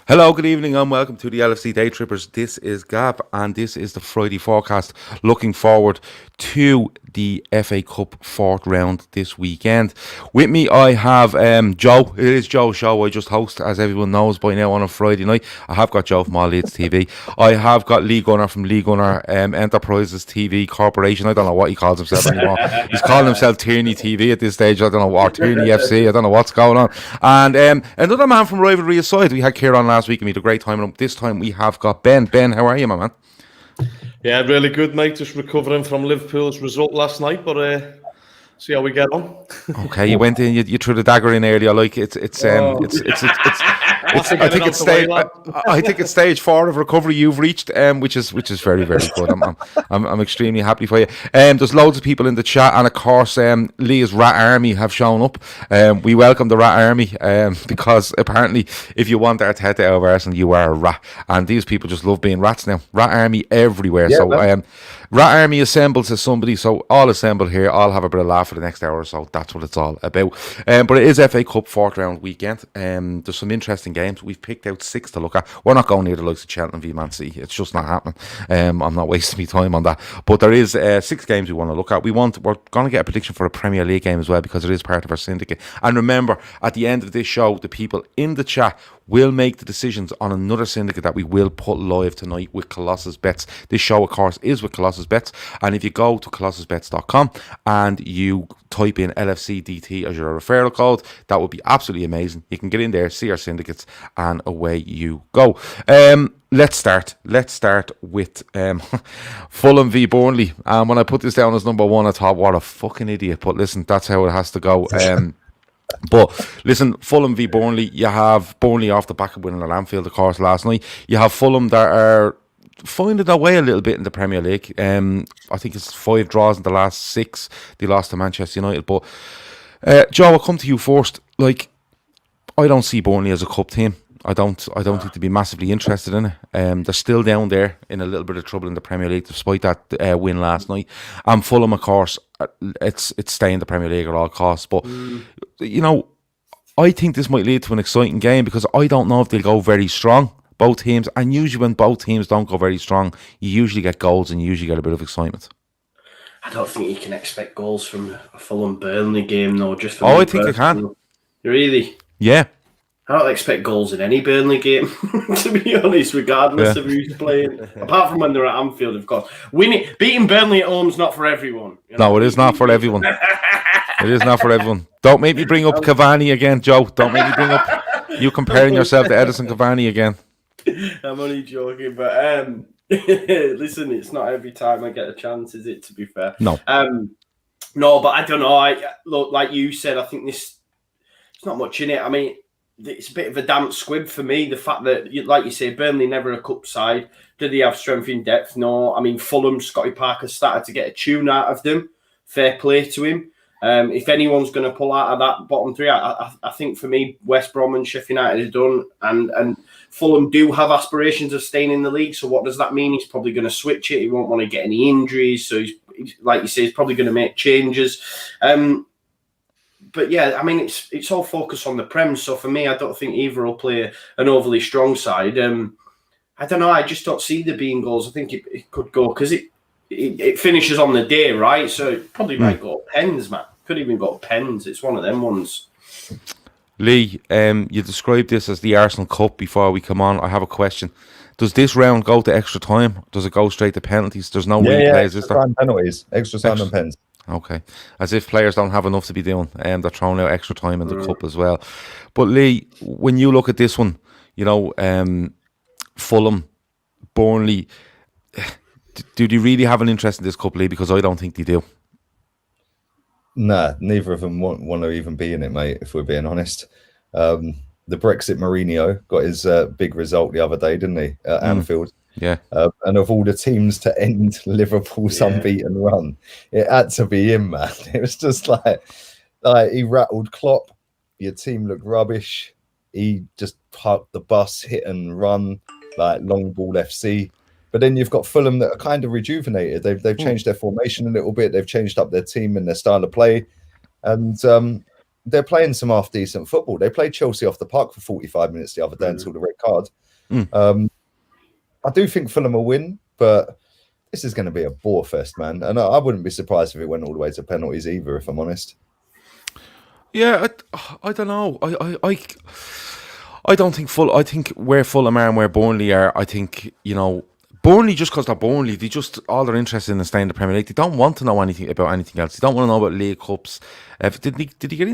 Hello, good evening, and welcome to the LFC Daytrippers. This is Gav, and this is the Friday forecast. Looking forward to the FA Cup fourth round this weekend. With me, I have Joe. It is Joe's show. I just host, as everyone knows by now, on a Friday night. I have got Joe from All Leeds TV. I have got Lee Gunner from Lee Gunner Enterprises TV Corporation. I don't know what he calls himself anymore. He's calling himself Tierney TV at this stage. I don't know, or Tierney FC. I don't know what's going on. And another man from Rivalry Aside. We had Kieran last week and we had a great time. And this time we have got Ben. Ben, how are you, my man? Yeah, really good, mate. Just recovering from Liverpool's result last night, but see how we get on. Okay, you went in, you threw the dagger in earlier. Like I think it's stage 4 of recovery you've reached, which is very, very good. I'm extremely happy for you. There's loads of people in the chat, and of course, Lee's Rat Army have shown up. We welcome the Rat Army because apparently, if you want Arteta out of Arsenal, you are a rat, and these people just love being rats now. Rat Army everywhere. Yeah, so Rat Army assembles as somebody, so all assemble here. I'll have a bit of laugh for the next hour or so. That's what it's all about. But it is FA Cup fourth round weekend. There's some interesting games. We've picked out 6 to look at. We're not going near the likes of Cheltenham v Man City. It's just not happening. I'm not wasting my time on that. But there is 6 games we want to look at. We're going to get a prediction for a Premier League game as well, because it is part of our syndicate. And remember, at the end of this show, the people in the chat will make the decisions on another syndicate that we will put live tonight with Colossus Bets. This show, of course, is with Colossus Bets. And if you go to colossusbets.com and you type in LFCDT as your referral code, that would be absolutely amazing. You can get in there, see our syndicates, and away you go. Let's start with Fulham v Burnley. When I put this down as number 1, I thought, what a fucking idiot. But listen, that's how it has to go. But listen, Fulham v Burnley, you have Burnley off the back of winning at Anfield, of course, last night. You have Fulham that are finding their way a little bit in the Premier League. I think it's 5 draws in the last 6. They lost to Manchester United. But Joe, I'll come to you first. Like, I don't see Burnley as a cup team. I don't think they'd be massively interested in it. They're still down there in a little bit of trouble in the Premier League despite that win last night. And Fulham, of course, it's staying in the Premier League at all costs. But you know, I think this might lead to an exciting game, because I don't know if they'll go very strong, both teams. And usually when both teams don't go very strong, you usually get goals and you usually get a bit of excitement. I don't think you can expect goals from a Fulham Burnley game, though. Just for I think you can. Really? Yeah. I don't expect goals in any Burnley game, to be honest, regardless of who's playing. Apart from when they're at Anfield, of course. Beating Burnley at home's not for everyone. You know? No, it is not for everyone. It is not for everyone. Don't make me bring up Cavani again, Joe. Don't make me bring up you comparing yourself to Edison Cavani again. I'm only joking, but listen, it's not every time I get a chance, is it, to be fair? No. No, but I don't know. Look, like you said, I think it's not much in it. I mean, it's a bit of a damp squib for me. The fact that, like you say, Burnley never a cup side. Do they have strength in depth? No. I mean, Fulham, Scotty Parker started to get a tune out of them. Fair play to him. If anyone's going to pull out of that bottom 3, I think for me, West Brom and Sheffield United are done. And Fulham do have aspirations of staying in the league. So what does that mean? He's probably going to switch it. He won't want to get any injuries. So he's like you say, he's probably going to make changes. But yeah, I mean, it's all focused on the Prem. So for me, I don't think either will play an overly strong side. I don't know. I just don't see there being goals. I think it could go, because it finishes on the day, right? So it probably might go pens, man. Could even go pens. It's one of them ones. Lee, you described this as the Arsenal Cup before we come on. I have a question. Does this round go to extra time? Does it go straight to penalties? There's no replays, is there? Penalties, extra time and pens. Okay, as if players don't have enough to be doing, they're throwing out extra time in the cup as well. But Lee, when you look at this one, you know, Fulham, Burnley, do they really have an interest in this cup, Lee? Because I don't think they do. Nah, neither of them want to even be in it, mate, if we're being honest. The Brexit Mourinho got his big result the other day, didn't he, at Anfield? Yeah. And of all the teams to end Liverpool's unbeaten run, it had to be him, man. It was just like he rattled Klopp. Your team looked rubbish. He just parked the bus, hit and run, like long ball FC. But then you've got Fulham that are kind of rejuvenated. They've changed their formation a little bit. They've changed up their team and their style of play. And they're playing some half decent football. They played Chelsea off the park for 45 minutes the other day until the red card. I do think Fulham will win, but this is going to be a bore fest, man. And I wouldn't be surprised if it went all the way to penalties either, if I'm honest. Yeah, I don't know. I don't think I think where Fulham are and where Burnley are, I think, Burnley, just because they're Burnley, all they're interested in is staying in the Premier League. They don't want to know anything about anything else. They don't want to know about League Cups. Did he get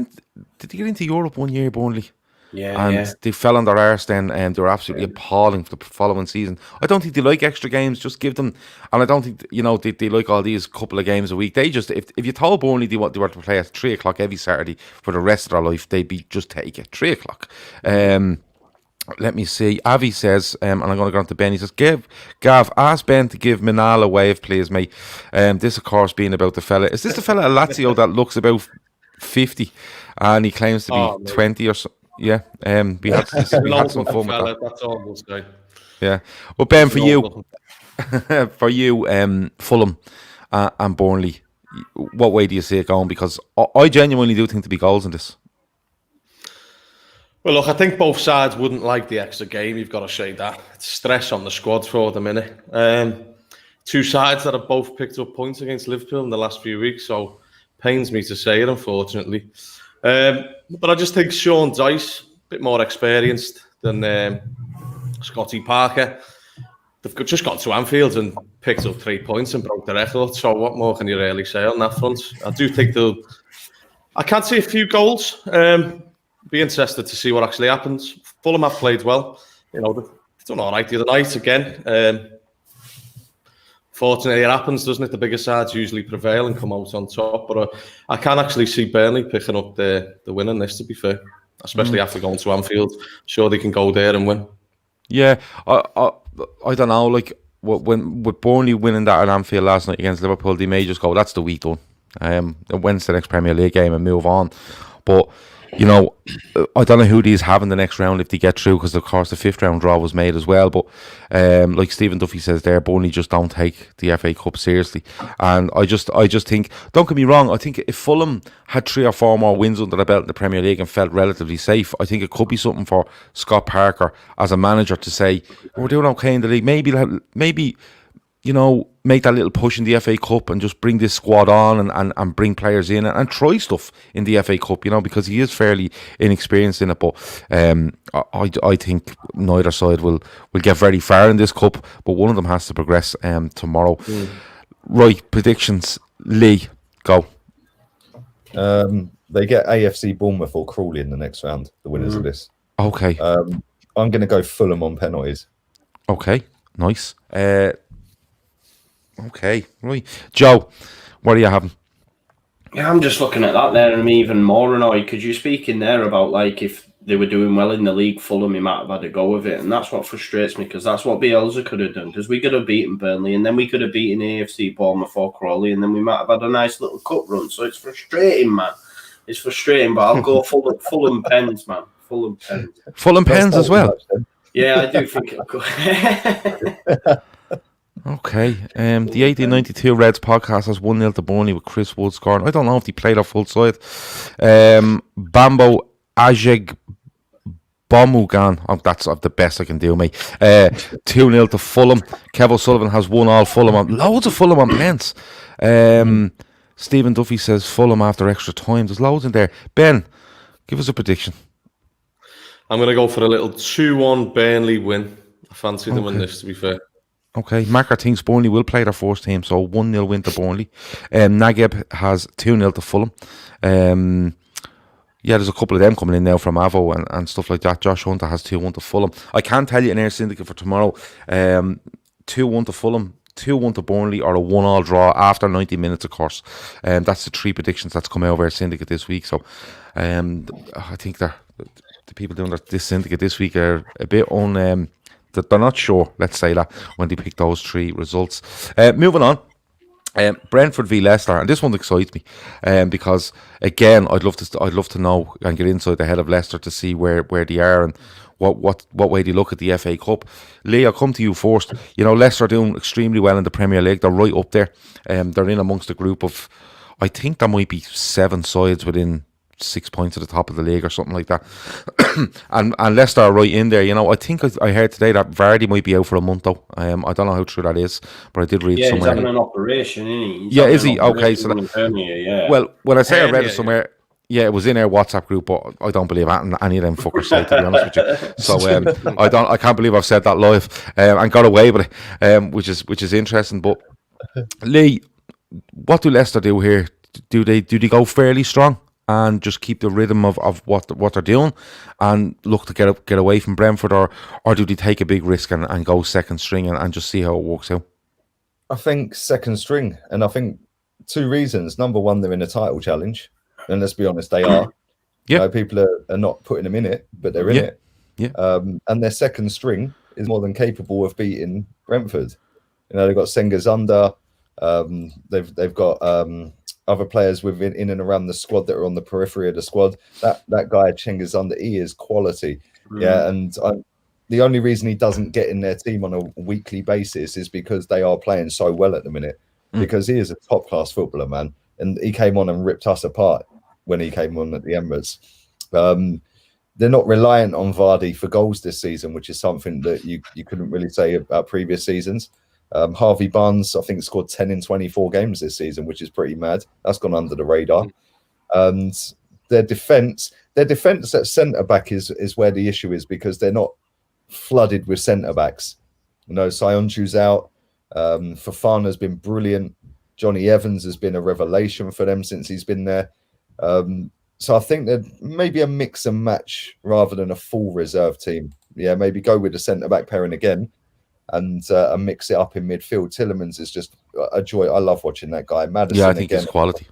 into Europe one year, Burnley? Yeah, they fell on their arse then, and they were absolutely appalling for the following season. I don't think they like extra games. Just give them, and I don't think they like all these couple of games a week. They just, if you told Burnley they were to play at 3:00 every Saturday for the rest of their life, they'd be just take it 3:00. Let me see. Avi says, and I'm going to go on to Ben. He says, Gav, ask Ben to give Minal a wave, please, mate. This, of course, being about the fella. Is this the fella at Lazio that looks about 50 and he claims to be 20 or so? Yeah. We had some fun with that. That's all we'll say. Yeah. Well, Ben, for you, Fulham and Burnley, what way do you see it going? Because I genuinely do think there'll be goals in this. Well, look, I think both sides wouldn't like the extra game. You've got to say that. It's stress on the squad for the minute. Two sides that have both picked up points against Liverpool in the last few weeks, so pains me to say it, unfortunately. But I just think Sean Dyche, a bit more experienced than Scotty Parker. They've just got to Anfield and picked up 3 points and broke the record. So what more can you really say on that front? I do think I can't see a few goals. Be interested to see what actually happens. Fulham have played well. They've done all right the other night again. Fortunately, it happens, doesn't it? The bigger sides usually prevail and come out on top. But I can actually see Burnley picking up the win in this, to be fair. Especially after going to Anfield. Sure, they can go there and win. Yeah, I don't know. Like, with Burnley winning that at Anfield last night against Liverpool, they may just go, that's the week done. When's the next Premier League game and move on. But I don't know who these have in the next round if they get through, because of course the 5th round draw was made as well. But like Stephen Duffy says there, Burnley just don't take the FA Cup seriously. And I just think, don't get me wrong, I think if Fulham had 3 or 4 more wins under the belt in the Premier League and felt relatively safe, I think it could be something for Scott Parker as a manager to say, we're doing okay in the league, maybe make that little push in the FA Cup and just bring this squad on and bring players in and try stuff in the FA Cup, because he is fairly inexperienced in it. But I think neither side will get very far in this cup, but one of them has to progress tomorrow. Right, predictions. Lee, go. They get AFC Bournemouth or Crawley in the next round, the winners of this. Okay. I'm going to go Fulham on penalties. Okay, nice. Okay, right. Joe, what are you having? Yeah, I'm just looking at that there and I'm even more annoyed because you speak in there about like if they were doing well in the league, Fulham, he might have had a go with it. And that's what frustrates me because that's what Bielsa could have done, because we could have beaten Burnley and then we could have beaten AFC Bournemouth or Crawley and then we might have had a nice little cup run. So it's frustrating, man. It's frustrating, but I'll go Fulham Pens, man. Fulham Pens. Fulham Pens as well? Yeah, I do think it'll go. Okay, the 1892 Reds podcast has 1-0 to Burnley with Chris Wood scoring. I don't know if they played a full side. Bambo Ajeg Bomugan. That's the best I can do, mate. 2-0 to Fulham. Kev O'Sullivan has 1-1 Fulham. Loads of Fulham on pens. Stephen Duffy says Fulham after extra time. There's loads in there. Ben, give us a prediction. I'm going to go for a little 2-1 Burnley win. I fancy them in this, to be fair. Okay, Macker thinks Burnley will play their first team, so 1-0 win to Burnley. Nageb has 2-0 to Fulham. There's a couple of them coming in now from Avo and stuff like that. Josh Hunter has 2-1 to Fulham. I can tell you in Air Syndicate for tomorrow, 2-1 to Fulham, 2-1 to Burnley, or a 1-1 draw after 90 minutes, of course. That's the 3 predictions that's come out of Air Syndicate this week. So I think the people doing this syndicate this week are a bit on... they're not sure, let's say that, when they pick those 3 results. Moving on, Brentford v Leicester, and this one excites me because again, I'd love to know and get inside the head of Leicester to see where they are and what way they look at the FA Cup. Lee, I'll come to you first. Leicester are doing extremely well in the Premier League. They're right up there. They're in amongst a group of, I think there might be 7 sides within 6 points at the top of the league or something like that. and Leicester are right in there. You know, I think I heard today that Vardy might be out for a month though. I don't know how true that is, but I did read somewhere. He's having an operation, isn't he? Yeah, is he? Okay, so that, well, when I say I read it somewhere, yeah, it was in our WhatsApp group, but I don't believe any of them fuckers say, to be honest with you. So I can't believe I've said that live and got away with it, which is interesting. But Lee, what do Leicester do here? Do they go fairly strong and just keep the rhythm of what they're doing and look to get away from Brentford, or do they take a big risk and go second string and just see how it works out? I think second string, and I think 2 reasons. Number one, they're in a title challenge, and let's be honest, they are. Yeah, you know, people are not putting them in it, but they're in it. Yeah, and their second string is more than capable of beating Brentford. You know, they've got Senga's under. They've got other players within in and around the squad that are on the periphery of the squad. That guy Cengiz, he is quality. Yeah, and the only reason he doesn't get in their team on a weekly basis is because they are playing so well at the minute. Because he is a top class footballer, man, and he came on and ripped us apart when he came on at the Emirates. They're not reliant on Vardy for goals this season, which is something that you couldn't really say about previous seasons. Harvey Barnes, I think, scored 10 in 24 games this season, which is pretty mad. That's gone under the radar. And their defence at centre-back is where the issue is, because they're not flooded with centre-backs. You know, Sionchu's out. Fofana's been brilliant. Johnny Evans has been a revelation for them since he's been there. So I think that maybe a mix and match rather than a full reserve team. Yeah, maybe go with the centre-back pairing again. And mix it up in midfield. Tielemans is just a joy. I love watching that guy. Maddison, yeah, I think he's quality.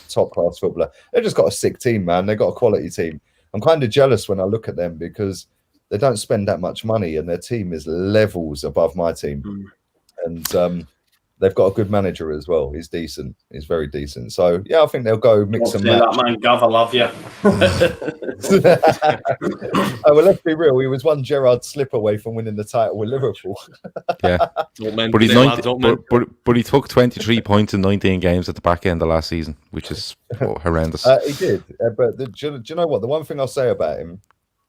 Top class footballer. They've just got a sick team, man. They've got a quality team. I'm kind of jealous when I look at them because they don't spend that much money and their team is levels above my team. And they've got a good manager as well. He's decent. He's very decent. So yeah, I think they'll go mix and match. That man Gav, I love you. Oh, well, let's be real. He was one Gerrard slip away from winning the title with Liverpool. Yeah, but he took 23 points in 19 games at the back end of last season, which is horrendous. He did, but do you know what? The one thing I'll say about him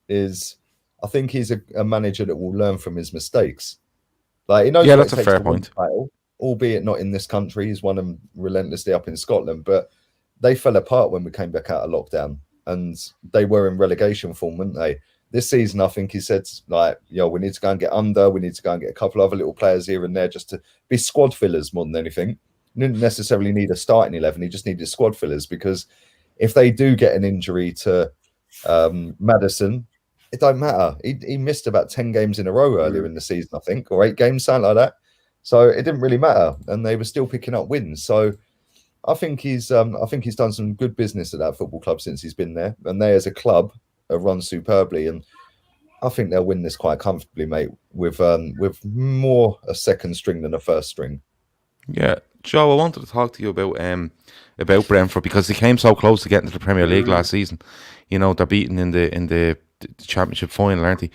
is I think he's a manager that will learn from his mistakes. Like, he knows that's a fair point. Title, albeit not in this country. He's won them relentlessly up in Scotland, but they fell apart when we came back out of lockdown, and they were in relegation form, weren't they? This season, I think he said, like, we need to go and get under. We need to go and get a couple other little players here and there just to be squad fillers more than anything. He didn't necessarily need a starting 11. He just needed squad fillers, because if they do get an injury to Maddison, it don't matter. He missed about 10 games in a row earlier in the season, I think, or 8 games, something like that. So it didn't really matter, and they were still picking up wins. So I think he's done some good business at that football club since he's been there, and they as a club have run superbly. And I think they'll win this quite comfortably, mate, with more a second string than a first string. Yeah, Joe, I wanted to talk to you about Brentford, because they came so close to getting to the Premier League last season. You know, they're beaten in the Championship final, aren't they?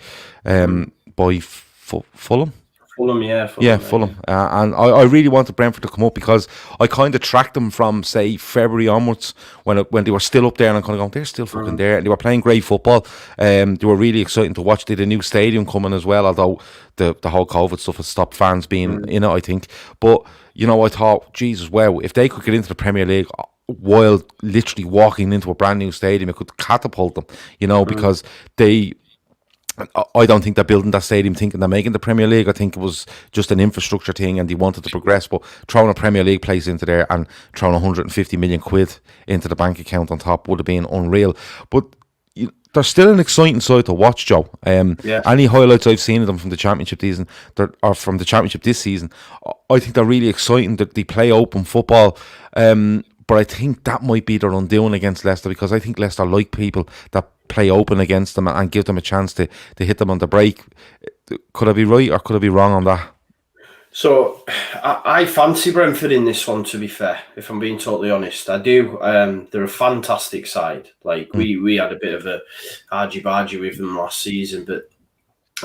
By Fulham. Fulham, yeah. Fulham. And I really wanted Brentford to come up, because I kind of tracked them from, say, February onwards, when they were still up there, and I'm kind of going, they're still fucking there. And they were playing great football. They were really exciting to watch. They had a new stadium coming as well, although the whole COVID stuff has stopped fans being in it, I think. But, I thought, Jesus, wow, if they could get into the Premier League while literally walking into a brand new stadium, it could catapult them, because I don't think they're building that stadium thinking they're making the Premier League. I think it was just an infrastructure thing, and they wanted to progress. But throwing a Premier League place into there and throwing 150 million quid into the bank account on top would have been unreal. But they're still an exciting side to watch, Joe. Any highlights I've seen of them from the Championship season, or from the Championship this season, I think they're really exciting. That they play open football. But I think that might be their undoing against Leicester, because I think Leicester like people that play open against them and give them a chance to hit them on the break. Could I be right, or could I be wrong on that? So I fancy Brentford in this one, to be fair, if I'm being totally honest. I do. They're a fantastic side. Like we had a bit of a argy-bargy with them last season, but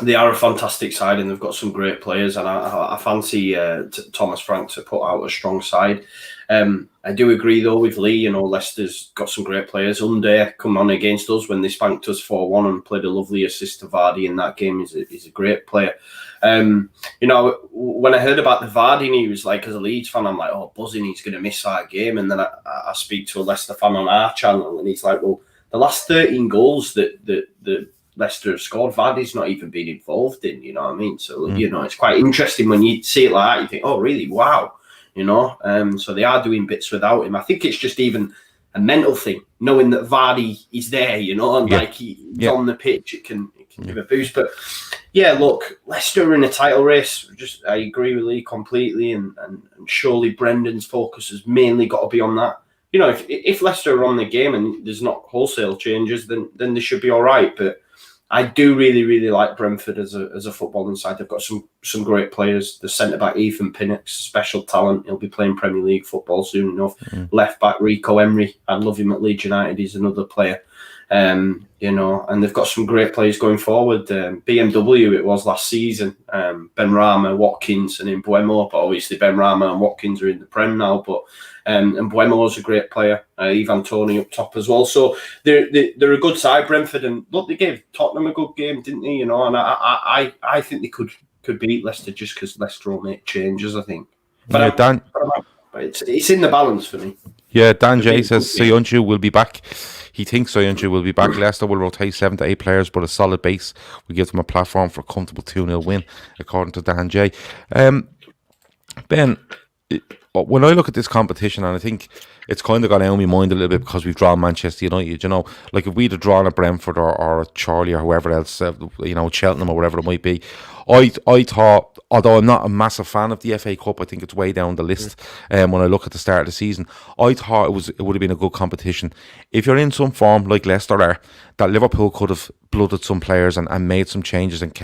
They are a fantastic side, and they've got some great players. And I fancy Thomas Frank to put out a strong side. I do agree though with Lee. You know, Leicester's got some great players. Under come on against us when they spanked us 4-1 and played a lovely assist to Vardy in that game. He's a great player. You know, when I heard about the Vardy news, like as a Leeds fan, I'm like, oh, buzzing, he's going to miss that game. And then I speak to a Leicester fan on our channel, and he's like, well, the last 13 goals that Leicester have scored, Vardy's not even been involved in, you know what I mean? So, you know, it's quite interesting when you see it like that. You think, oh, really? Wow. You know? So they are doing bits without him. I think it's just even a mental thing, knowing that Vardy is there, you know, and like he's on the pitch, it can give a boost. But yeah, look, Leicester are in a title race. I agree with Lee completely, and surely Brendan's focus has mainly got to be on that. You know, if Leicester are on the game and there's not wholesale changes, then they should be all right. But I do really, really like Brentford as a footballing side. They've got some great players. The centre-back, Ethan Pinnock, special talent. He'll be playing Premier League football soon enough. Left-back, Rico Emery. I love him at Leeds United. He's another player. You know, and they've got some great players going forward. BMW, it was last season. Benrahma, Watkins, and Mbeumo. But obviously, Benrahma and Watkins are in the Prem now. But and Mbeumo's a great player. Ivan Toney up top as well. So they're a good side, Brentford. And look, they gave Tottenham a good game, didn't they? You know, and I think they could beat Leicester just because Leicester will make changes, I think. But it's in the balance for me. Yeah, Dan J says Soyuncu will be back. He thinks Soyuncu will be back. Leicester will rotate 7 to 8 players, but a solid base will give them a platform for a comfortable 2-0 win, according to Dan J. Ben, when I look at this competition, and I think it's kind of gone out of my mind a little bit because we've drawn Manchester United, you know, like if we'd have drawn a Brentford or a Charlie or whoever else, you know, Cheltenham or whatever it might be, I thought, although I'm not a massive fan of the FA Cup, I think it's way down the list. When I look at the start of the season, I thought it would have been a good competition. If you're in some form like Leicester are, that Liverpool could have blooded some players and made some changes and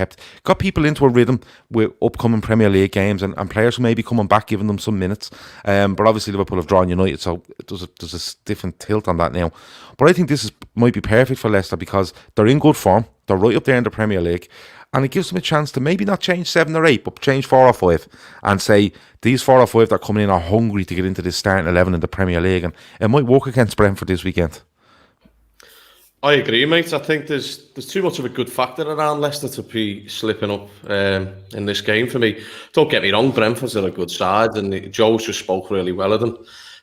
got people into a rhythm with upcoming Premier League games and players who may be coming back, giving them some minutes. But obviously Liverpool have drawn United, so there's a different tilt on that now. But I think this might be perfect for Leicester because they're in good form. They're right up there in the Premier League. And it gives them a chance to maybe not change 7 or 8, but change 4 or 5 and say these 4 or 5 that are coming in are hungry to get into this starting 11 in the Premier League. And it might work against Brentford this weekend. I agree, mate. I think there's too much of a good factor around Leicester to be slipping up in this game for me. Don't get me wrong, Brentford's are a good side, and Joe's just spoke really well of them.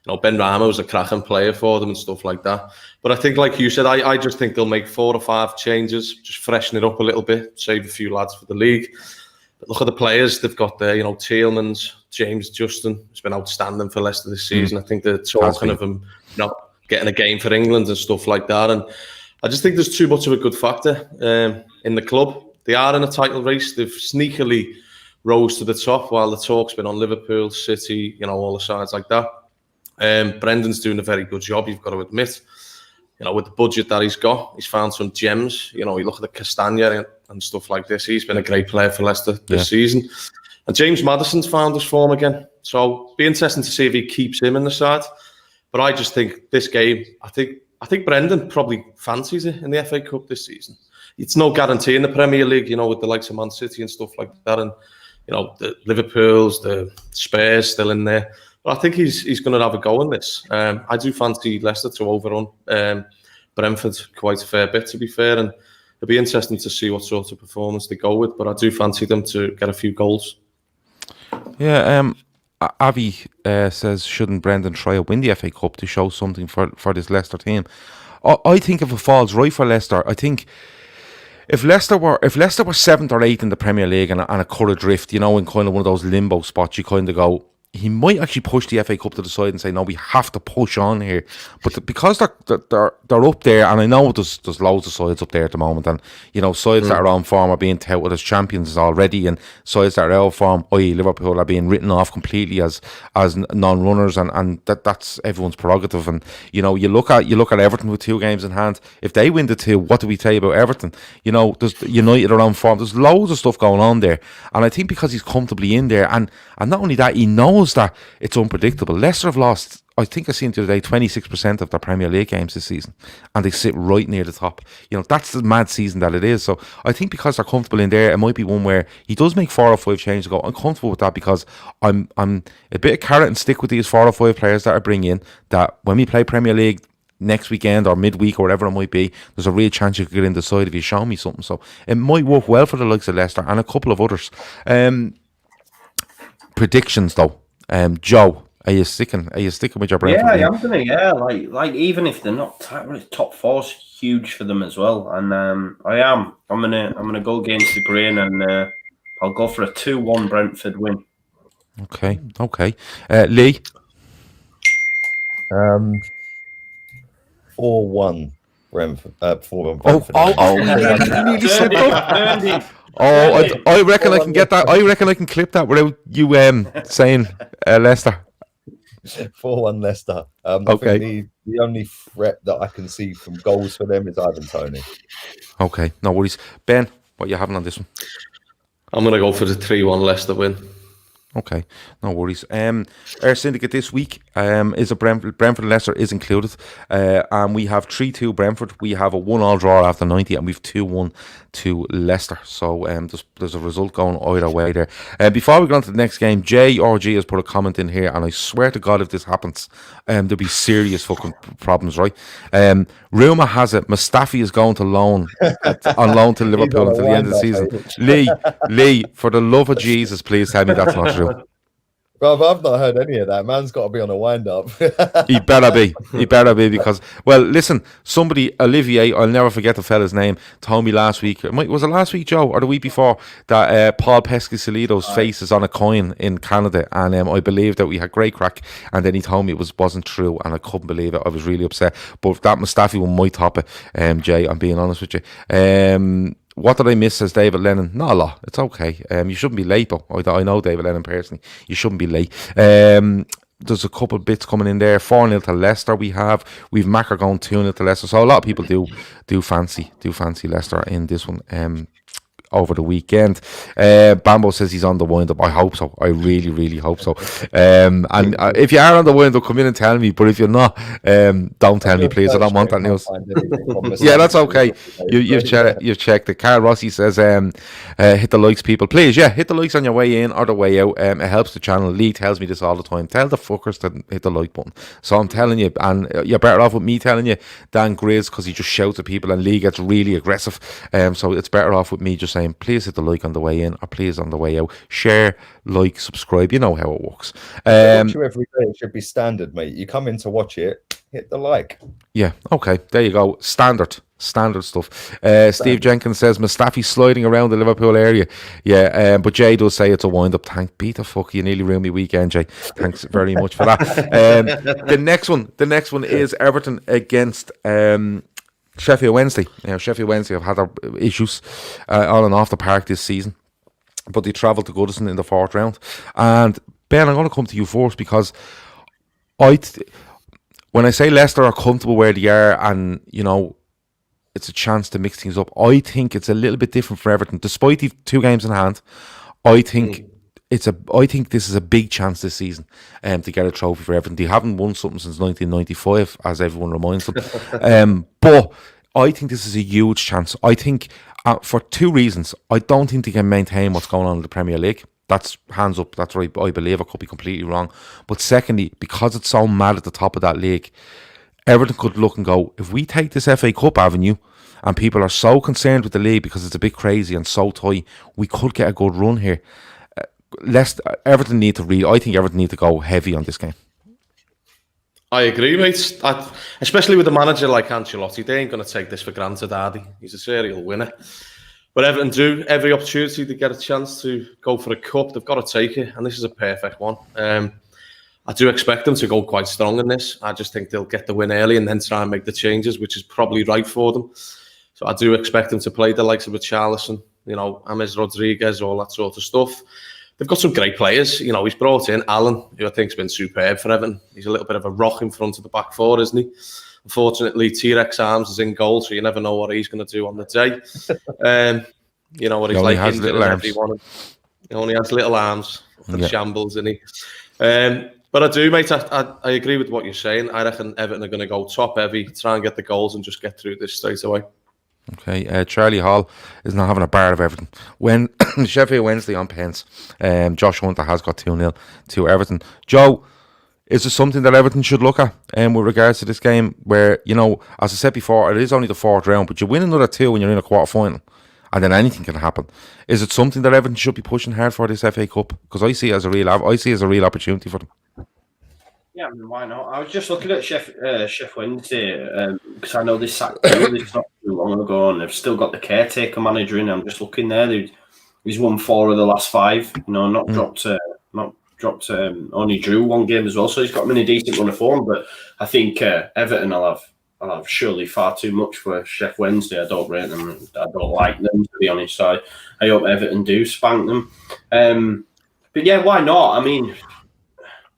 You know, Benrahma was a cracking player for them and stuff like that. But I think, like you said, I just think they'll make 4 or 5 changes, just freshen it up a little bit, save a few lads for the league. But look at the players they've got there. You know, Tielemans, James Justin has been outstanding for Leicester this season. I think they're talking of him, you know, getting a game for England and stuff like that. And I just think there's too much of a good factor in the club. They are in a title race. They've sneakily rose to the top while the talk's been on Liverpool, City, you know, all the sides like that. Brendan's doing a very good job, you've got to admit. You know, with the budget that he's got, he's found some gems. You know, you look at the Castagna and stuff like this. He's been a great player for Leicester this season. And James Maddison's found his form again. So it'll be interesting to see if he keeps him in the side. But I just think this game, I think Brendan probably fancies it in the FA Cup this season. It's no guarantee in the Premier League, you know, with the likes of Man City and stuff like that. And, you know, the Liverpools, the Spurs still in there. But I think he's going to have a go in this. I do fancy Leicester to overrun Brentford quite a fair bit, to be fair. And it'll be interesting to see what sort of performance they go with. But I do fancy them to get a few goals. Yeah, Avi says, shouldn't Brendan try to win the FA Cup to show something for this Leicester team? I think if it falls right for Leicester, I think if Leicester were 7th or 8th in the Premier League and a cut adrift, you know, in kind of one of those limbo spots, you kind of go, he might actually push the FA Cup to the side and say, no, we have to push on here. But because they're up there, and I know there's loads of sides up there at the moment, and, you know, sides that are on form are being touted as champions already, and sides that are out of form, i.e. Liverpool, are being written off completely as non-runners, and that's everyone's prerogative. And, you know, you look at Everton with 2 games in hand. If they win the 2, what do we tell you about Everton? You know, there's United are on form. There's loads of stuff going on there. And I think because he's comfortably in there, and not only that, he knows shows that it's unpredictable. Leicester have lost, I think I seen the other day, 26% of their Premier League games this season, and they sit right near the top. You know, that's the mad season that it is. So I think because they're comfortable in there, it might be one where he does make 4 or 5 changes. Go, I'm comfortable with that because I'm a bit of carrot and stick with these 4 or 5 players that I bring in. That when we play Premier League next weekend or midweek or whatever it might be, there's a real chance you could get in the side if you show me something. So it might work well for the likes of Leicester and a couple of others. Predictions though, Joe. Are you sticking with your Brentford? Yeah, I am gonna. Yeah, like even if they're not top 4's huge for them as well, and I am. I'm gonna go against the grain, and I'll go for a 2-1 Brentford win. Okay. Lee. 4-1 Brentford. 4-1 Brentford. You nearly said that. I reckon I can get that. I reckon I can clip that without you saying Leicester. 4-1 Leicester. I think the only threat that I can see from goals for them is Ivan Toney. Okay, no worries. Ben, what are you having on this one? I'm going to go for the 3-1 Leicester win. Okay, no worries. Our syndicate this week is a Brentford and Leicester is included, and we have 3-2 Brentford. We have a 1-1 draw after 90, and we've 2-1 to Leicester. So there's a result going either way there. Before we go on to the next game, JRG has put a comment in here, and I swear to God, if this happens, there'll be serious fucking problems, right? Rumour has it Mustafi is going to loan on loan to Liverpool until the end of the season. Lee, for the love of Jesus, please tell me that's not true. Bro, I've not heard any of that. Man's got to be on a wind-up. He better be because, well, listen, somebody, Olivier, I'll never forget the fella's name, told me last week, was it last week, Joe, or the week before, that Paul Pescasolido's face is on a coin in Canada, and I believe that we had great crack, and then he told me it wasn't true, and I couldn't believe it. I was really upset, but that Mustafi one might top it, Jay, I'm being honest with you. What did I miss, says David Lennon? Not a lot. It's okay. You shouldn't be late, though. I know David Lennon personally. You shouldn't be late. There's a couple of bits coming in there. 4-0 to Leicester we've Macker going 2-0 to Leicester. So a lot of people do fancy Leicester in this one. Over the weekend. Bambo says he's on the wind-up. I hope so. I really, really hope so. And if you are on the wind-up, come in and tell me. But if you're not, don't tell me, please. I don't want that news. Yeah, that's okay. You've checked it. Carl Rossi says, hit the likes, people. Please, hit the likes on your way in or the way out. It helps the channel. Lee tells me this all the time. Tell the fuckers to hit the like button. So I'm telling you, and you're better off with me telling you than Grizz, because he just shouts at people and Lee gets really aggressive. So it's better off with me just saying, please hit the like on the way in or please on the way out. Share, like, subscribe. You know how it works. Watch you every day. It should be standard, mate. You come in to watch it, hit the like. Yeah, okay. There you go. Standard stuff. Steve Jenkins says Mustafi sliding around the Liverpool area. Yeah, but Jay does say it's a wind-up. Thank be the fuck. You nearly ruined my weekend, Jay. Thanks very much for that. The next one is Everton against Sheffield Wednesday. Sheffield Wednesday have had their issues on and off the park this season, but they travelled to Goodison in the 4th round. And Ben, I'm going to come to you first, because when I say Leicester are comfortable where they are, and it's a chance to mix things up, I think it's a little bit different for Everton. Despite the 2 games in hand, I think this is a big chance this season to get a trophy for Everton. They haven't won something since 1995, as everyone reminds them. But I think this is a huge chance. I think for 2 reasons. I don't think they can maintain what's going on in the Premier League. That's hands up. That's right. I believe. I could be completely wrong. But secondly, because it's so mad at the top of that league, Everton could look and go, if we take this FA Cup avenue, and people are so concerned with the league because it's a bit crazy and so tight, we could get a good run here. Everton need to go heavy on this game. I agree, mate. Especially with a manager like Ancelotti, they ain't going to take this for granted, are they? He's a serial winner. But Everton do. Every opportunity to get a chance to go for a cup, they've got to take it, and this is a perfect one. I do expect them to go quite strong in this. I just think they'll get the win early and then try and make the changes, which is probably right for them. So I do expect them to play the likes of Richarlison, James Rodriguez, all that sort of stuff. They've got some great players. He's brought in Allen, who I think's been superb for Everton. He's a little bit of a rock in front of the back 4, isn't he? Unfortunately, T-Rex Arms is in goal, so you never know what he's going to do on the day. You know what he's like. He only has little arms for the shambles, isn't he? But I do, mate. I agree with what you're saying. I reckon Everton are going to go top heavy, try and get the goals and just get through this straight away. Okay, Charlie Hall is not having a bar of Everton. When Sheffield Wednesday on pens, Josh Hunter has got 2-0 to Everton. Joe, is there something that Everton should look at with regards to this game where, you know, as I said before, it is only the 4th round, but you win another 2 when you're in a quarter-final, and then anything can happen. Is it something that Everton should be pushing hard for this FA Cup? Because I see it as a real opportunity for them. Yeah, I mean, why not? I was just looking at Chef Wednesday because I know they sacked this not too long ago, and they've still got the caretaker manager in. I'm just looking there; he's won 4 of the last 5. You know, not dropped. Only drew 1 game as well, so he's got him in a decent run of form. But I think Everton will have surely far too much for Chef Wednesday. I don't rate them. I don't like them, to be honest. So I hope Everton do spank them. But yeah, why not? I mean,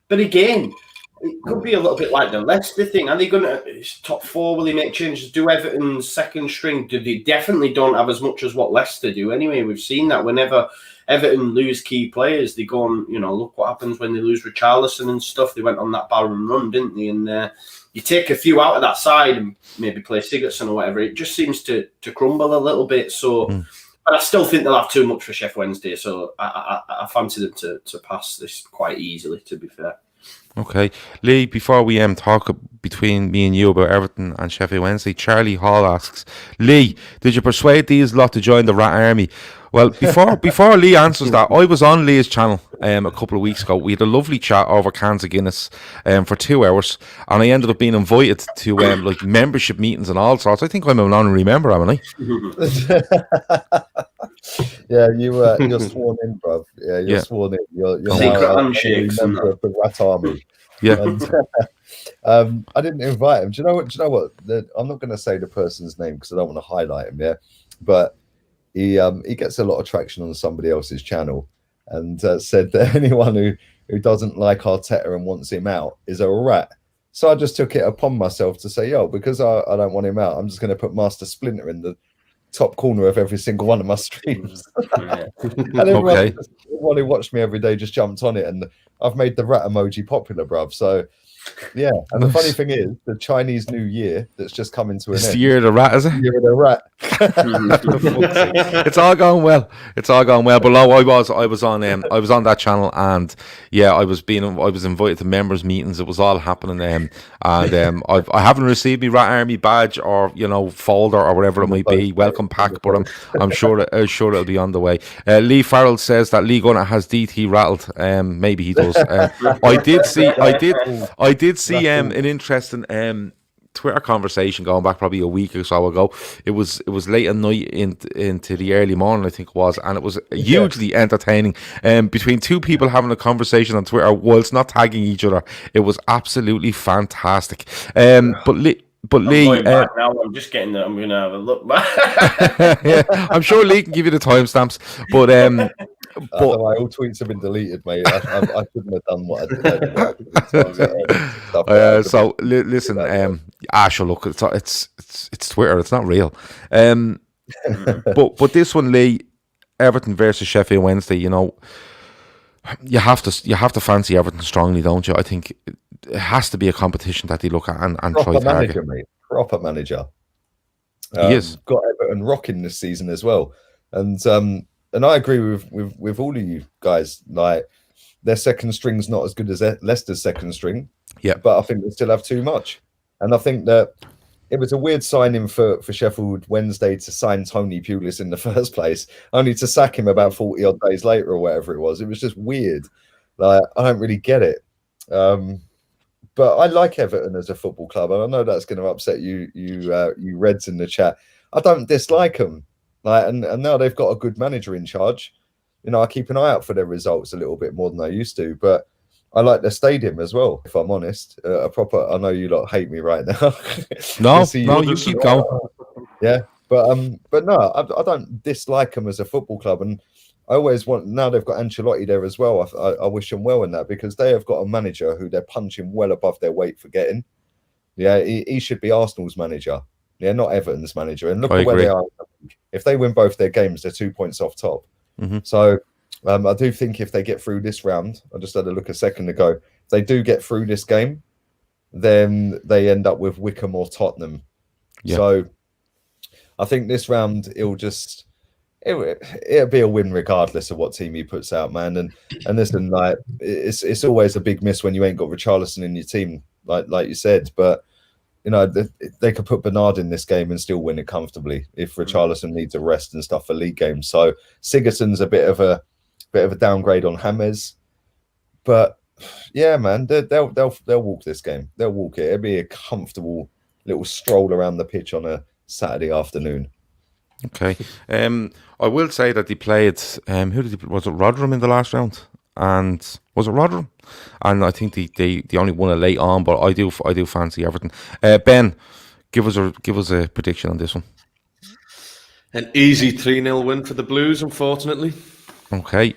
but again, it could be a little bit like the Leicester thing. Are they going to top 4? Will they make changes? Do Everton's second string? They definitely don't have as much as what Leicester do. Anyway, we've seen that whenever Everton lose key players, they go on. You know, look what happens when they lose Richarlison and stuff. They went on that barren run, didn't they? And you take a few out of that side and maybe play Sigurdsson or whatever. It just seems to crumble a little bit. So, but I still think they'll have too much for Sheffield Wednesday. So I fancy them to pass this quite easily. To be fair. Okay, Lee, before we talk between me and you about Everton and Sheffield Wednesday, Charlie Hall asks, Lee, did you persuade these lot to join the Rat Army? Well, before Lee answers that, I was on Lee's channel a couple of weeks ago. We had a lovely chat over cans of Guinness for 2 hours, and I ended up being invited to like membership meetings and all sorts. I think I'm an honorary member, haven't I? Yeah, you're sworn in, bruv. Yeah, you're sworn in. You're secret handshakes a member of the Rat Army. Yeah. And, I didn't invite him. Do you know what? I'm not going to say the person's name because I don't want to highlight him. Yeah, but he gets a lot of traction on somebody else's channel, and said that anyone who doesn't like Arteta and wants him out is a rat. So I just took it upon myself to say, because I don't want him out, I'm just going to put Master Splinter in the top corner of every single one of my streams. And everyone who watched me every day just jumped on it, and I've made the rat emoji popular, bruv. So yeah, and the funny thing is, the Chinese New Year that's just coming to an end. It's the year of the rat, is it? Year of the rat. It's all going well. It's all going well. But no, I was on that channel, and yeah, I was invited to members meetings. It was all happening, and I haven't received my Rat Army badge or folder or whatever it might be, welcome pack, but I'm sure it'll be on the way. Lee Farrell says that Lee Gunner has DT rattled. Maybe he does. I did see an interesting Twitter conversation going back probably a week or so ago. It was late at night into the early morning, I think it was, and it was hugely entertaining. Between 2 people having a conversation on Twitter whilst not tagging each other. It was absolutely fantastic. But Lee, now I'm just getting there. I'm going to have a look back. Yeah, I'm sure Lee can give you the timestamps, but all tweets have been deleted, mate. I shouldn't have done what I did. So listen, sure, look, it's Twitter. It's not real. But this one, Lee, Everton versus Sheffield Wednesday. You have to fancy Everton strongly, don't you? I think it has to be a competition that they look at and try to target. Mate. Proper manager. He is got Everton rocking this season as well, and I agree with all of you guys. Like, their second string's not as good as Leicester's second string. Yeah, but I think they still have too much, and I think that it was a weird signing for Sheffield Wednesday to sign Tony Pulis in the first place, only to sack him about 40 odd days later or whatever it was. It was just weird. Like, I don't really get it. But I like Everton as a football club, and I know that's going to upset you Reds in the chat. I don't dislike them. Like, and now they've got a good manager in charge. I keep an eye out for their results a little bit more than I used to, but I like their stadium as well, if I'm honest. I know you lot hate me right now. No, you keep going. Yeah, but no, I don't dislike them as a football club, and I always want. Now they've got Ancelotti there as well. I wish them well in that, because they have got a manager who they're punching well above their weight for getting. Yeah, he should be Arsenal's manager. Yeah, not Everton's manager. And look at where they are. If they win both their games, they're 2 points off top. Mm-hmm. So I do think if they get through this round, I just had a look a second ago. If they do get through this game, then they end up with Wycombe or Tottenham. Yeah. So I think this round it'll be a win regardless of what team he puts out, man. And listen, like it's always a big miss when you ain't got Richarlison in your team, like you said. But you know they could put Bernard in this game and still win it comfortably if Richarlison needs a rest and stuff for league games. So Sigurdsson's a bit of a downgrade on James, but yeah, man, they'll walk this game. They'll walk it. It'll be a comfortable little stroll around the pitch on a Saturday afternoon. Okay. I will say that they played. Was it Rotherham in the last round? And was it Rotherham? And I think they only won it late on. But I do fancy Everton. Ben, give us a prediction on this one. An easy 3-0 win for the Blues, unfortunately. Okay.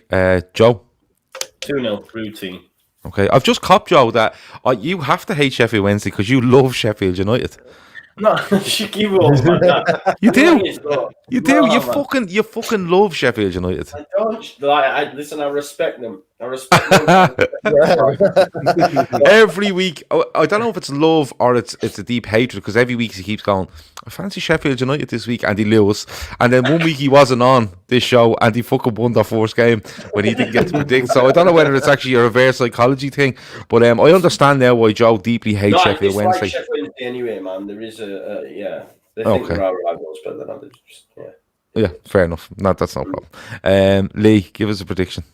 Joe. 2-0 through team. Okay. I've just copped, Joe, that you have to hate Sheffield Wednesday because you love Sheffield United. No, you give up, man. You do. You do. No, you fucking love Sheffield United. I don't. Listen, I respect them. Every week, I don't know if it's love or it's a deep hatred because every week he keeps going, I fancy Sheffield United this week, and he lose. And then one week he wasn't on this show and he fucking won the first game when he didn't get to predict. So I don't know whether it's actually a reverse psychology thing, but I understand now why Joe deeply hates Sheffield Wednesday. Like Sheffield Wednesday anyway, man. There is yeah. They think there are rivals, but they're not. Yeah, fair enough. No, that's no problem. Lee, give us a prediction.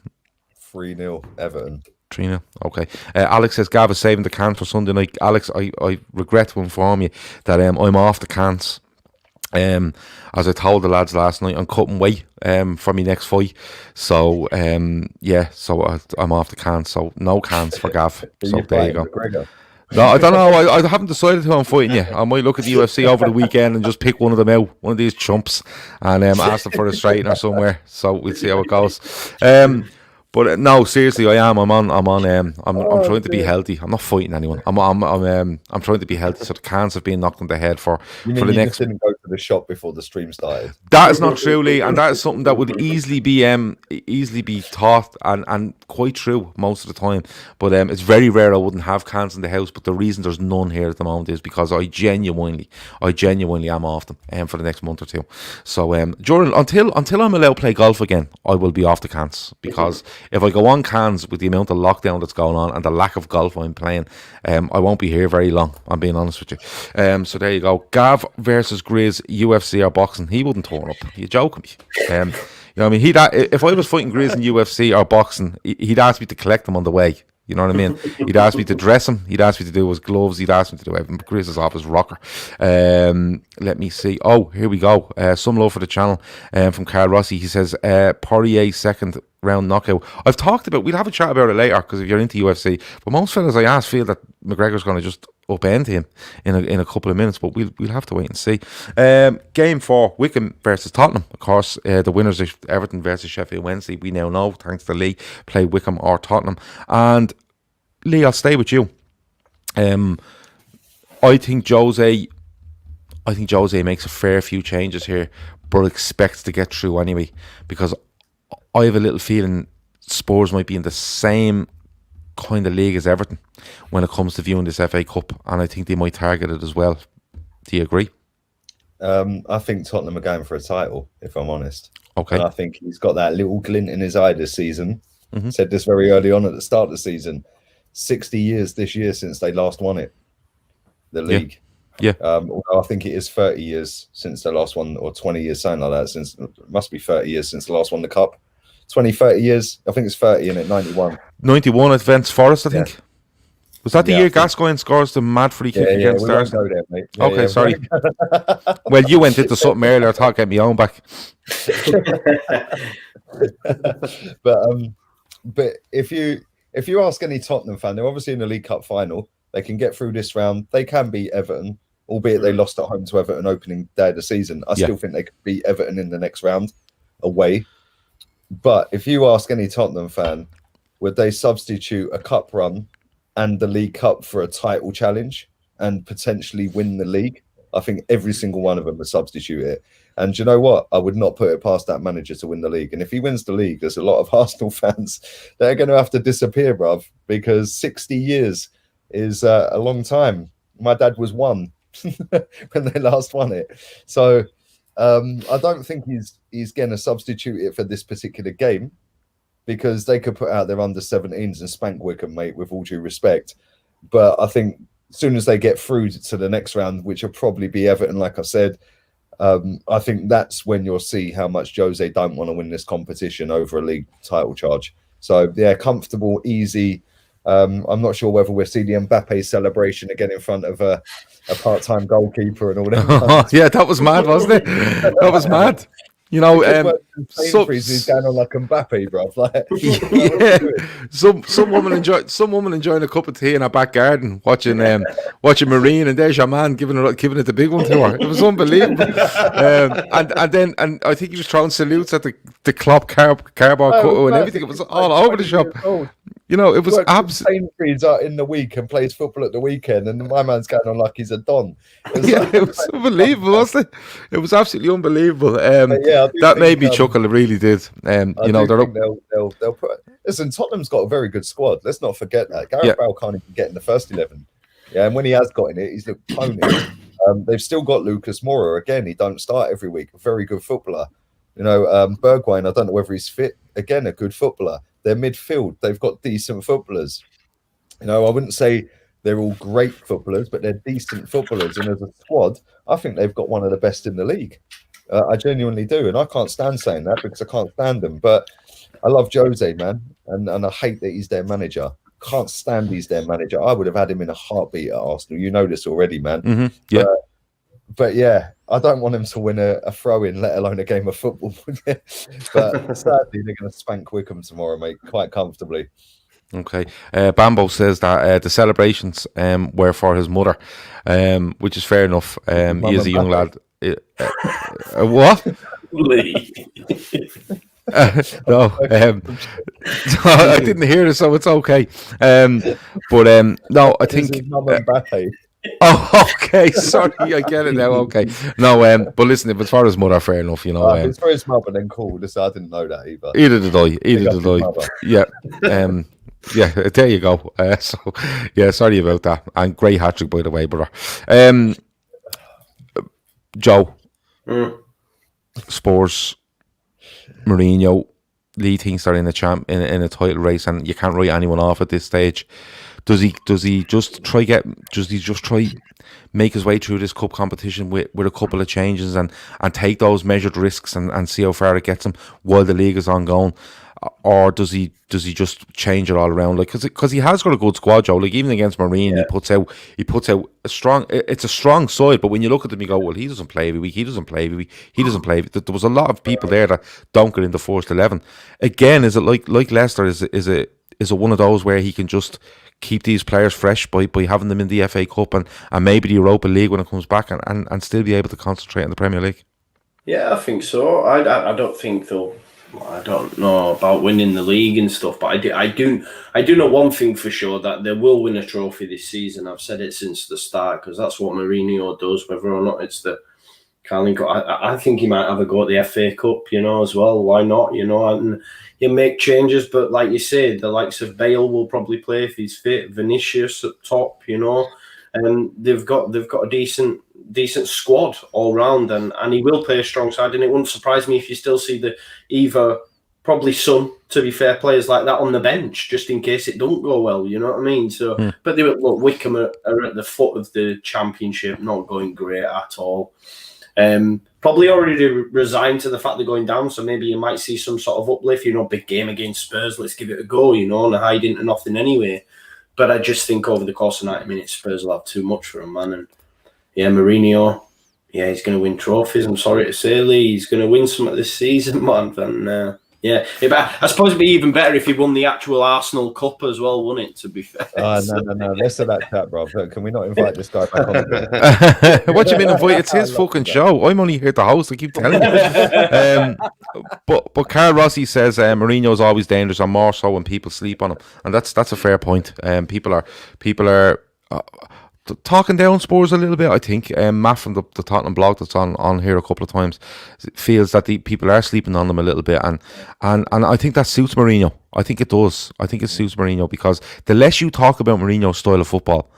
3-0 Everton. 3-0. Okay. Alex says Gav is saving the cans for Sunday night. Alex, I regret to inform you that I'm off the cans. As I told the lads last night, I'm cutting weight for my next fight. So so I'm off the cans. So no cans for Gav. So there you go. McGregor? No, I don't know. I haven't decided who I'm fighting yet. I might look at the UFC over the weekend and just pick one of them out, one of these chumps, and ask them for a straightener somewhere. So we'll see how it goes. But no, seriously, I am. I'm trying to be healthy. I'm not fighting anyone. I'm trying to be healthy. So the cans have been knocked on the head for the next. You didn't go to the shop before the stream started. That is not true, Lee, and that is something that would easily be taught and quite true most of the time. But it's very rare I wouldn't have cans in the house. But the reason there's none here at the moment is because I genuinely am off them for the next month or two. So Jurgen, until I'm allowed to play golf again, I will be off the cans because if I go on cans with the amount of lockdown that's going on and the lack of golf I'm playing, I won't be here very long, I'm being honest with you. So there you go. Gav versus Grizz, UFC or boxing. He wouldn't turn up. You're joking me. You know what I mean? If I was fighting Grizz in UFC or boxing, he'd ask me to collect them on the way. You know what I mean? He'd ask me to dress him. He'd ask me to do his gloves. He'd ask me to do everything. Grizz is off his rocker. Let me see. Oh, here we go. Some love for the channel from Carl Rossi. He says, Poirier second round knockout. I've talked about, we'll have a chat about it later because if you're into UFC, but most fellas I ask feel that McGregor's going to just upend him in a couple of minutes, but we'll have to wait and see. Game 4, Wycombe versus Tottenham. Of course, the winners of Everton versus Sheffield Wednesday, we now know, thanks to Lee, play Wycombe or Tottenham. And Lee, I'll stay with you. I think Jose makes a fair few changes here, but expects to get through anyway, because I have a little feeling Spurs might be in the same kind of league as Everton when it comes to viewing this FA Cup, and I think they might target it as well. Do you agree? I think Tottenham are going for a title, if I'm honest. Okay. And I think he's got that little glint in his eye this season. Said this very early on at the start of the season. 60 years this year since they last won it, the league. Yeah. Although I think it is 30 years since they last won, or 20 years, something like that. Since it must be 30 years since the last won the cup. 30 years. I think it's 30 in it, 91. 91 at Vents Forest, I think. Was that the year Gascoigne scores the mad free kick against Arsenal? There, mate. Okay, sorry. Well, you went into something earlier. I thought I'd get my own back. But if you ask any Tottenham fan, they're obviously in the League Cup final. They can get through this round. They can beat Everton, albeit they lost at home to Everton opening day of the season. I still think they could beat Everton in the next round away. But if you ask any Tottenham fan, would they substitute a cup run and the League Cup for a title challenge and potentially win the league? I think every single one of them would substitute it. And do you know what? I would not put it past that manager to win the league. And if he wins the league, there's a lot of Arsenal fans that are going to have to disappear, bruv, because 60 years is a long time. My dad was 1 when they last won it. So I don't think he's going to substitute it for this particular game, because they could put out their under-17s and spank Wycombe, mate, with all due respect. But I think as soon as they get through to the next round, which will probably be Everton, like I said, I think that's when you'll see how much Jose don't want to win this competition over a league title charge. So, yeah, comfortable, easy. I'm not sure whether we'll see the Mbappe celebration again in front of a part-time goalkeeper and all that. Yeah, that was mad, wasn't it? That was mad. You know, he's going on like Mbappe, bro. Like, some woman enjoying a cup of tea in her back garden, watching Marine, and there's your man giving it the big one to her. It was unbelievable. And I think he was throwing salutes at the Klopp cardboard cutter and everything. It was all over the shop. You know, it was absolutely. Sainsbury's in the week and plays football at the weekend, and my man's going on like he's a don. It was unbelievable, wasn't it? It was absolutely unbelievable. That made me chuckle. It really did. You know, they'll put. Listen, Tottenham's got a very good squad. Let's not forget that. Gareth Bale can't even get in the first 11. Yeah, and when he has got in it, he's looked pony. They've still got Lucas Moura. Again, he don't start every week. A very good footballer. You know, Bergwijn, I don't know whether he's fit. Again, a good footballer. Their midfield, they've got decent footballers. You know, I wouldn't say they're all great footballers, but they're decent footballers. And as a squad, I think they've got one of the best in the league. I genuinely do. And I can't stand saying that because I can't stand them. But I love Jose, man. And I hate that he's their manager. Can't stand he's their manager. I would have had him in a heartbeat at Arsenal. You know this already, man. Mm-hmm. Yeah. But yeah, I don't want him to win a throw-in, let alone a game of football. But sadly, they're going to spank Wycombe tomorrow, mate, quite comfortably. Okay. Bambo says that the celebrations were for his mother, which is fair enough. He is a young lad. What? No, I didn't hear it, so it's okay. But no, I think. Oh, okay. Sorry, I get it now. Okay, no, but listen, if it's for his mother, fair enough. You know, if it's for his mother, then cool. Listen, I didn't know that either. Either did I. Yeah. Yeah, there you go. So, yeah, sorry about that. And great hat trick, by the way, brother. Joe, Spurs, Mourinho, Lee thinks they're in a title race, and you can't write anyone off at this stage. Does he just try make his way through this cup competition with a couple of changes and take those measured risks and see how far it gets him while the league is ongoing? Or does he just change it all around? Like, because he has got a good squad, Joe. Like, even against Marine, he puts out a strong. It's a strong side, but when you look at them, you go, well, he doesn't play every week. He doesn't play every week. He doesn't play. There was a lot of people there that don't get in the first 11. Again, is it like Leicester? Is it one of those where he can just keep these players fresh by having them in the FA Cup and maybe the Europa League when it comes back and still be able to concentrate on the Premier League? Yeah, I think so. I don't think they'll. I don't know about winning the league and stuff, but I do know one thing for sure, that they will win a trophy this season. I've said it since the start, because that's what Mourinho does, whether or not it's the Carling Cup. I think he might have a go at the FA Cup, you know, as well. Why not? You know, and you make changes, but like you said, the likes of Bale will probably play if he's fit. Vinicius up top, you know, and they've got a decent squad all round, and he will play a strong side, and it wouldn't surprise me if you still see either probably some, to be fair, players like that on the bench just in case it don't go well, you know what I mean? So but look, Wycombe are at the foot of the championship, not going great at all. Probably already resigned to the fact they're going down, so maybe you might see some sort of uplift, you know, big game against Spurs, let's give it a go, you know, and hide into nothing anyway. But I just think over the course of 90 minutes, Spurs will have too much for him, man. And yeah, Mourinho, yeah, he's going to win trophies. I'm sorry to say, Lee, he's going to win some of this season, man. And yeah, I suppose it'd be even better if he won the actual Arsenal Cup as well, wouldn't it? To be fair. No. Less of that chat, bro. Can we not invite this guy back on? What do you mean invite? It's his fucking show. I'm only here to host. I keep telling you. But Carl Rossi says Mourinho's always dangerous, and more so when people sleep on him, and that's a fair point. People are. talking down Spurs a little bit. I think Matt from the Tottenham blog that's on here a couple of times feels that the people are sleeping on them a little bit, and I think that suits Mourinho. I think it does. I think it suits Mourinho, because the less you talk about Mourinho's style of football,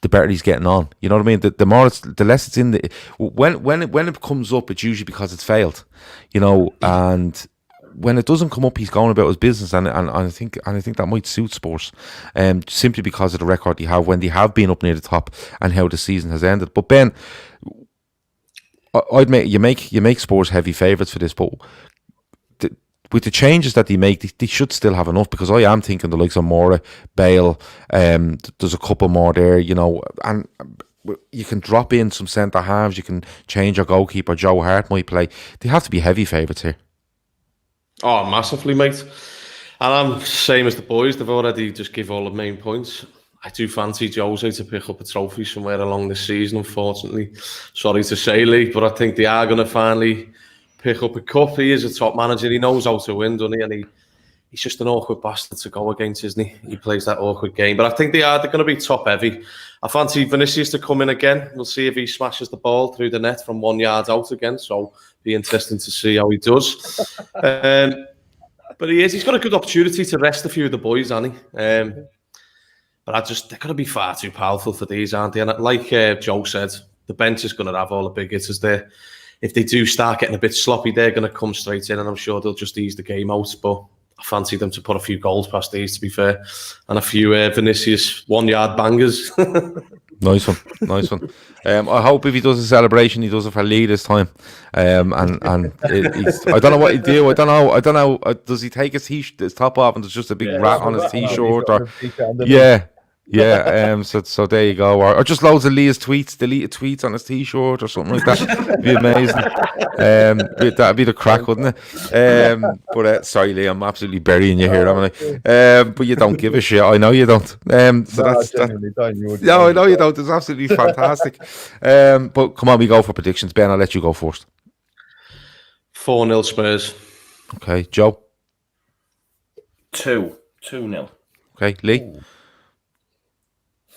the better he's getting on. You know what I mean? The more the less it's in the when it comes up, it's usually because it's failed. You know, and when it doesn't come up, he's going about his business, and I think that might suit Spurs, simply because of the record they have when they have been up near the top and how the season has ended. But Ben, I'd make Spurs heavy favourites for this, but with the changes that they make, they should still have enough, because I am thinking the likes of Mora, Bale, there's a couple more there, you know, and you can drop in some centre halves, you can change your goalkeeper, Joe Hart might play. They have to be heavy favourites here. Oh, massively, mate. And I'm same as the boys. They've already just give all the main points. I do fancy Jose to pick up a trophy somewhere along this season, unfortunately. Sorry to say, Lee, but I think they are going to finally pick up a cup. He is a top manager. He knows how to win, doesn't he? And he's just an awkward bastard to go against, isn't he? He plays that awkward game. But I think they're going to be top heavy. I fancy Vinicius to come in again. We'll see if he smashes the ball through the net from 1 yard out again. So be interesting to see how he does. But he's got a good opportunity to rest a few of the boys, hasn't he? But they're going to be far too powerful for these, aren't they? And like Joe said, the bench is going to have all the big hitters there. If they do start getting a bit sloppy, they're going to come straight in, and I'm sure they'll just ease the game out. But I fancy them to put a few goals past these, to be fair, and a few Vinicius 1 yard bangers. Nice one. I hope if he does a celebration, he does it for Lee this time. I don't know what he do. I don't know. Does he take his top off and there's just a big rat on his t-shirt? Yeah. So there you go. Or just loads of Lee's deleted tweets on his t-shirt or something like that. It'd be amazing. That'd be the crack, wouldn't it? But sorry, Lee, I'm absolutely burying you here, haven't I? But you don't give a shit. I know you don't. So no, I know you don't. It's absolutely fantastic. But come on, we go for predictions. Ben, I'll let you go first. 4-0 Spurs. Okay, Joe. 2-0. Okay, Lee. Ooh.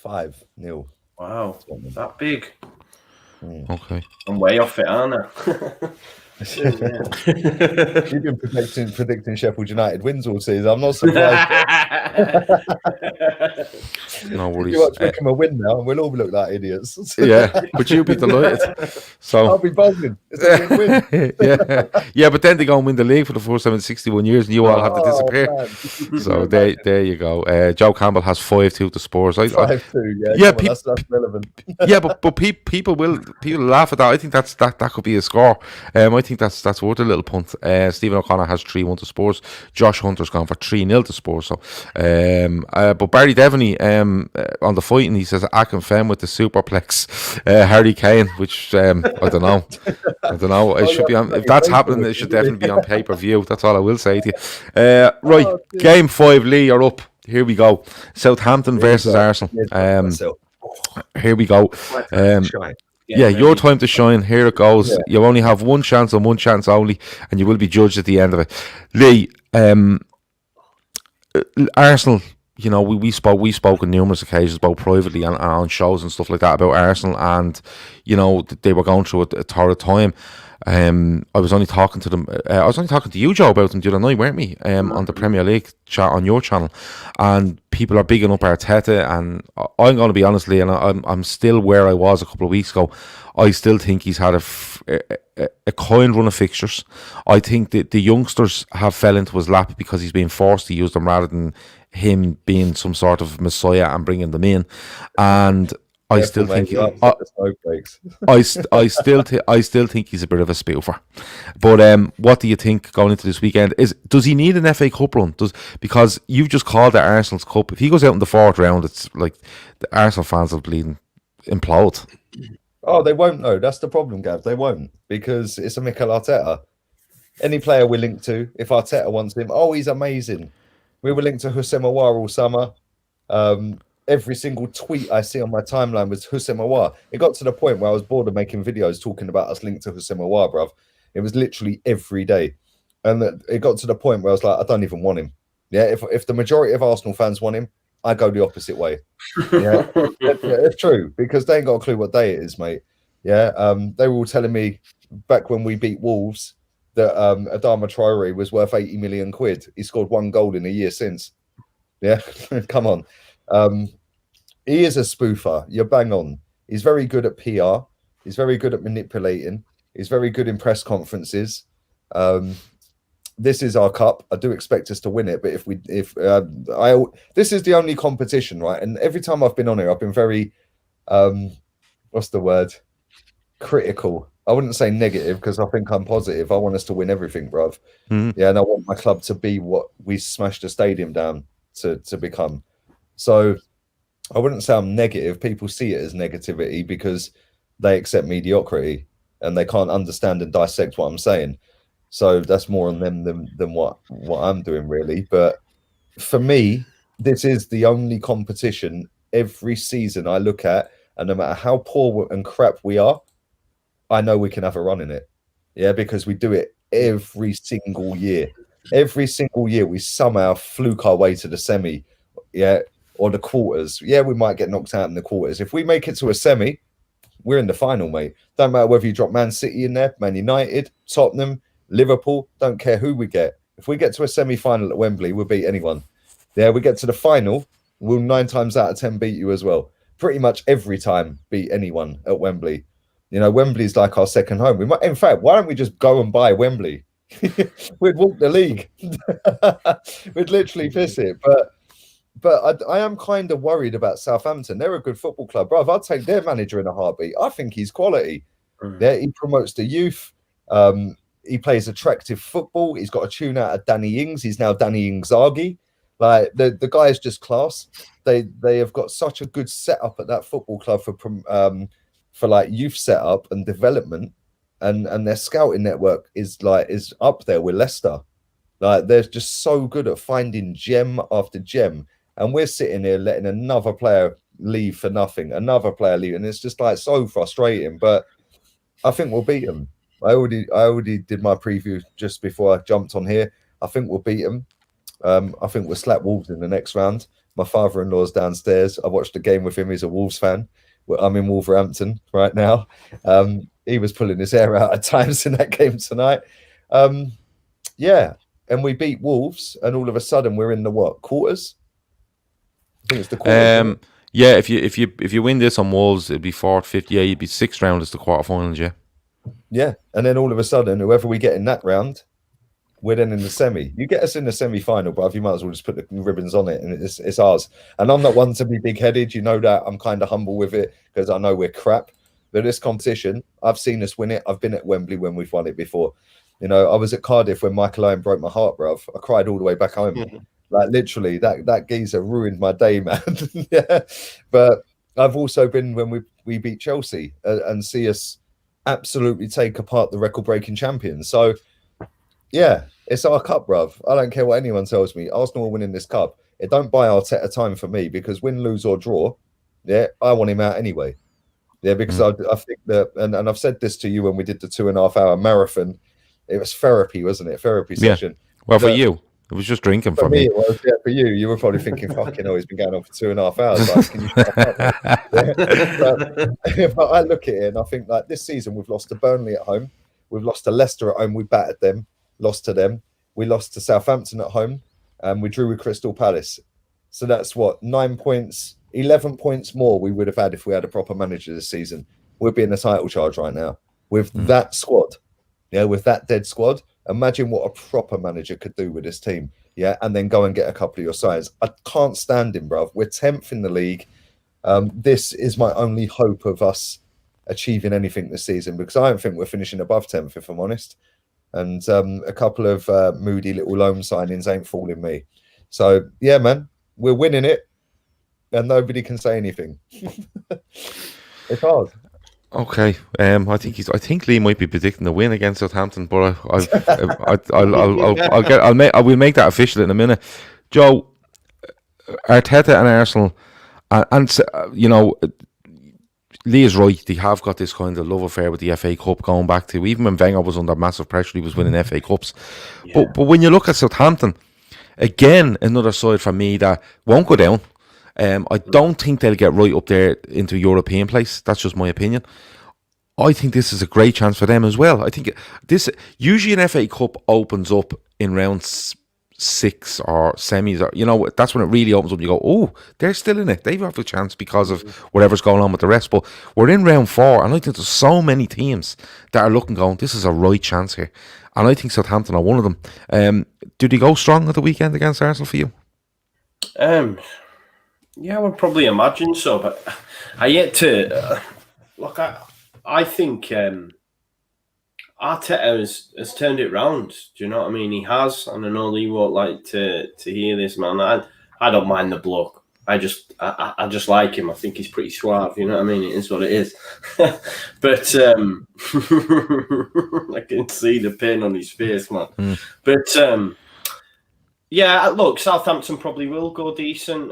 5-0. Wow, that big. Okay. I'm way off it, aren't I? You've been predicting Sheffield United wins all season. I'm not surprised. No worries. You want to make them a win now, and we'll all look like idiots. Yeah, but you'll be delighted. So I'll be buzzing. It's a win. yeah, but then they go and win the league for the first time in 61 years, and you all have to disappear. Man. So there you go. Joe Campbell has 5-2 to Spurs. 5-2. Yeah, that's relevant. Yeah, but people laugh at that. I think that could be a score. I think that's worth a little punt. Stephen O'Connor has 3-1 to Spurs. Josh Hunter's gone for 3-0 to Spurs. So, but Barry Devaney on the fighting, he says Akinfenwa with the superplex. Harry Kane, which I don't know. It should be on. If that's happening, it should definitely be on pay-per-view. That's all I will say to you. Right, Game 5, Lee, you're up. Here we go. Southampton versus Arsenal. Here we go. Yeah, your time to shine. Here it goes. Yeah. You only have one chance and one chance only, and you will be judged at the end of it. Lee, Arsenal, you know, we spoke on numerous occasions, both privately and on shows and stuff like that, about Arsenal, and you know they were going through a torrid time. I was only talking to them. I was only talking to you, Joe, about them the other night, weren't we? On the Premier League chat on your channel, and people are bigging up Arteta. And I'm going to be honestly, and I'm still where I was a couple of weeks ago. I still think he's had a kind run of fixtures. I think that the youngsters have fell into his lap because he's being forced to use them rather than him being some sort of messiah and bringing them in. And I still think I still think he's a bit of a spoofer. But what do you think going into this weekend? Does he need an FA Cup run? Because you've just called it Arsenal's Cup. If he goes out in the fourth round, it's like the Arsenal fans will bleeding implode. Oh, they won't know. That's the problem, Gav. They won't, because it's a Mikel Arteta. Any player we're linked to, if Arteta wants him, he's amazing. We were linked to Houssem Aouar all summer. Every single tweet I see on my timeline was Houssem Aouar. It got to the point where I was bored of making videos talking about us linked to Houssem Aouar, bruv. It was literally every day. And it got to the point where I was like, I don't even want him. Yeah, if the majority of Arsenal fans want him, I go the opposite way. Yeah, it's true, because they ain't got a clue what day it is, mate. Yeah, they were all telling me back when we beat Wolves that Adama Traore was worth 80 million quid. He scored 1 goal in a year since. Yeah, come on. He is a spoofer. You're bang on. He's very good at PR. He's very good at manipulating. He's very good in press conferences. This is our cup. I do expect us to win it, but this is the only competition, right? And every time I've been on here, I've been very, what's the word? Critical. I wouldn't say negative, because I think I'm positive. I want us to win everything, bruv. Yeah, and I want my club to be what we smashed the stadium down to become. So I wouldn't say I'm negative. People see it as negativity because they accept mediocrity and they can't understand and dissect what I'm saying. So that's more on them than what I'm doing, really. But for me, this is the only competition every season I look at, and no matter how poor and crap we are, I know we can have a run in it. Yeah, because we do it every single year. Every single year we somehow fluke our way to the semi, yeah, or the quarters. Yeah, we might get knocked out in the quarters. If we make it to a semi, we're in the final, mate. Don't matter whether you drop Man City in there, Man United, Tottenham, Liverpool, don't care who we get. If we get to a semi-final at Wembley, we'll beat anyone. Yeah, we get to the final, we'll 9 times out of 10 beat you as well. Pretty much every time beat anyone at Wembley. You know, Wembley's like our second home. We might, in fact, why don't we just go and buy Wembley? We'd walk the league. We'd literally piss it. But I am kind of worried about Southampton. They're a good football club, bro. I'd take their manager in a heartbeat. I think he's quality. Yeah, he promotes the youth. He plays attractive football. He's got a tune out of Danny Ings. He's now Danny Ings-Argy. Like the guy is just class. They have got such a good setup at that football club for like youth setup and development, and their scouting network is up there with Leicester. Like they're just so good at finding gem after gem, and we're sitting here letting another player leave for nothing, another player leave, and it's just like so frustrating. But I think we'll beat them. I already did my preview just before I jumped on here. I think we'll beat them. I think we'll slap Wolves in the next round. My father-in-law's downstairs. I watched the game with him. He's a Wolves fan. I'm in Wolverhampton right now. He was pulling his hair out at times in that game tonight. Yeah, and we beat Wolves, and all of a sudden we're in the quarters? I think it's the quarters. Yeah, if you win this on Wolves, it'd be 4th, 5th. Yeah, you'd be 6th round as the quarterfinals. Yeah. Yeah, and then all of a sudden, whoever we get in that round, we're then in the semi. You get us in the semi-final, bruv, you might as well just put the ribbons on it, and it's ours. And I'm not one to be big-headed. You know that. I'm kind of humble with it because I know we're crap. But this competition, I've seen us win it. I've been at Wembley when we've won it before. You know, I was at Cardiff when Michael Owen broke my heart, bruv. I cried all the way back home. Like, literally, that geezer ruined my day, man. Yeah. But I've also been when we beat Chelsea and see us absolutely take apart the record-breaking champions. So, yeah, it's our cup, bruv. I don't care what anyone tells me. Arsenal are winning this cup. It don't buy Arteta time for me, because win, lose or draw, yeah, I want him out anyway. Yeah, because I think that, and I've said this to you when we did the 2.5-hour marathon. It was therapy, wasn't it? Therapy session. Well, for you, it was just drinking for me. It was, yeah, for you were probably thinking, fucking hell, he's been going on for 2.5 hours. Like, can you shut up? Yeah. But I look at it and I think, like, this season we've lost to Burnley at home, we've lost to Leicester at home, we battered them, lost to them, we lost to Southampton at home, and we drew with Crystal Palace. So that's what, 9 points, 11 points more we would have had if we had a proper manager this season. We'd be in the title charge right now with that squad. Yeah, with that dead squad. Imagine what a proper manager could do with this team. Yeah, and then go and get a couple of your sides. I can't stand him, bruv. We're 10th in the league. This is my only hope of us achieving anything this season, because I don't think we're finishing above 10th, if I'm honest. And a couple of moody little loan signings ain't fooling me. So, yeah, man, we're winning it, and nobody can say anything. It's hard. Okay, I think Lee might be predicting the win against Southampton, but I will make that official in a minute. Joe, Arteta and Arsenal, and you know, Lee is right. They have got this kind of love affair with the FA Cup going back to even when Wenger was under massive pressure, he was winning FA Cups. Yeah. But when you look at Southampton, again, another side for me that won't go down. I don't think they'll get right up there into a European place. That's just my opinion. I think this is a great chance for them as well. I think this usually an FA Cup opens up in round 6 or semis, or that's when it really opens up. You go, oh, they're still in it. They have a chance because of whatever's going on with the rest. But we're in round 4, and I think there's so many teams that are looking, going, this is a right chance here. And I think Southampton are one of them. Do they go strong at the weekend against Arsenal for you? Yeah, I would probably imagine so, but I yet to look. I think Arteta has turned it round. Do you know what I mean? He has, and I know Lee won't like to hear this, man. I don't mind the bloke. I just like him. I think he's pretty suave. You know what I mean? It is what it is. But I can see the pain on his face, man. But yeah, look, Southampton probably will go decent.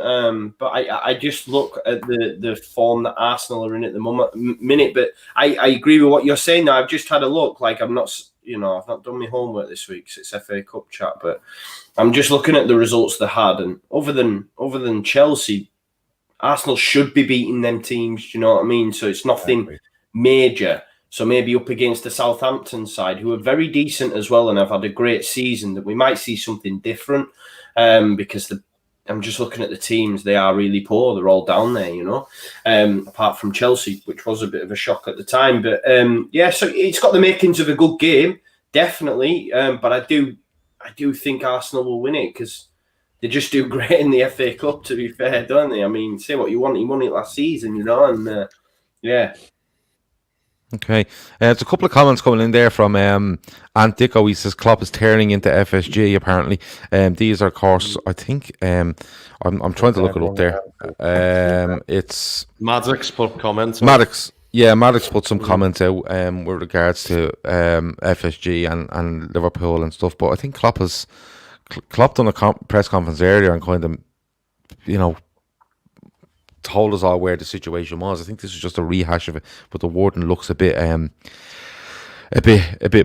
But I just look at the form that Arsenal are in at the minute. But I agree with what you're saying now. I've just had a look. Like, I've not done my homework this week, so it's FA Cup chat. But I'm just looking at the results they had, and other than Chelsea, Arsenal should be beating them teams. Do you know what I mean? So it's nothing major. So maybe up against the Southampton side, who are very decent as well and have had a great season, that we might see something different. Because I'm just looking at the teams; they are really poor. They're all down there, apart from Chelsea, which was a bit of a shock at the time. But yeah, so it's got the makings of a good game, definitely. But I do think Arsenal will win it because they just do great in the FA Cup. To be fair, don't they? I mean, say what you want, he won it last season, and yeah. Okay, there's a couple of comments coming in there from Ant Dicko. He says Klopp is turning into FSG. Apparently, these are, of course, I think. I'm trying to look it up there. It's Maddox put comments. Maddox put some comments out with regards to FSG and Liverpool and stuff. But I think Klopp done a press conference earlier and kind of, told us all where the situation was. I think this is just a rehash of it, but the warden looks a bit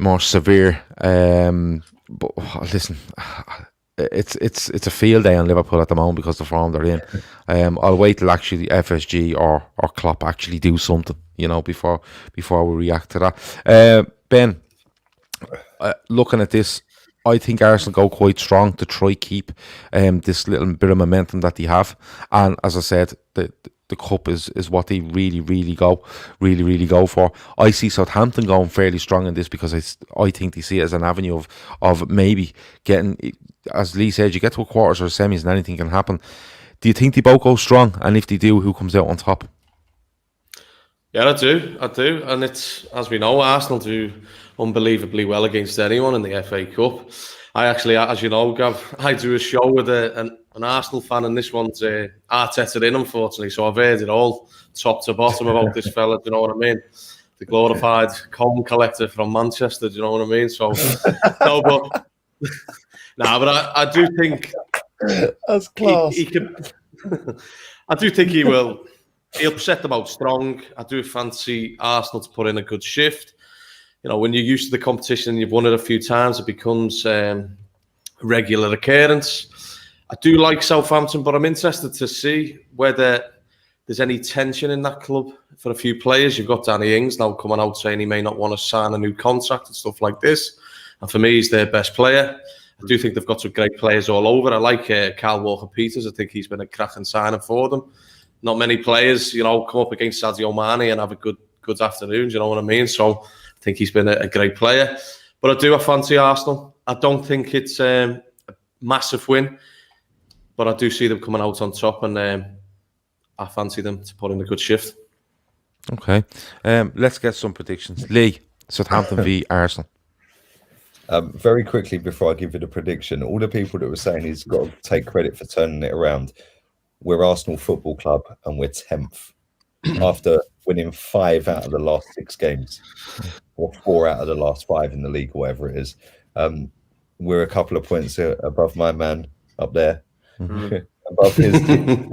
more severe. But listen, it's a field day on Liverpool at the moment because of the form they're in. I'll wait till actually FSG or Klopp actually do something, before we react to that. Ben, looking at this, I think Arsenal go quite strong to try keep this little bit of momentum that they have, and as I said, the cup is what they really go for. I see Southampton going fairly strong in this because I think they see it as an avenue of maybe getting, as Lee said, you get to a quarters or semis and anything can happen. Do you think they both go strong? And if they do, who comes out on top? Yeah, I do, and it's, as we know, Arsenal do unbelievably well against anyone in the FA Cup. I actually, as you know, Gav, I do a show with an Arsenal fan, and this one's Arteta in, unfortunately. So I've heard it all, top to bottom, about this fella. Do you know what I mean? The glorified comb collector from Manchester. Do you know what I mean? So no, but I do think that's class. He can. I do think he will. He'll set them out strong. I do fancy Arsenal to put in a good shift. When you're used to the competition and you've won it a few times, it becomes a regular occurrence. I do like Southampton, but I'm interested to see whether there's any tension in that club for a few players. You've got Danny Ings now coming out saying he may not want to sign a new contract and stuff like this. And for me, he's their best player. I do think they've got some great players all over. I like Kyle Walker-Peters. I think he's been a cracking signing for them. Not many players, come up against Sadio Mane and have a good afternoon. Do you know what I mean? So I think he's been a great player. But I fancy Arsenal. I don't think it's a massive win, but I do see them coming out on top, and I fancy them to put in a good shift. Okay. Let's get some predictions. Lee, Southampton v Arsenal. Very quickly before I give you the prediction, all the people that were saying he's got to take credit for turning it around. We're Arsenal Football Club and we're 10th after winning 5 out of the last 6 games, or 4 out of the last 5 in the league, or whatever it is. We're a couple of points above my man up there, above his team,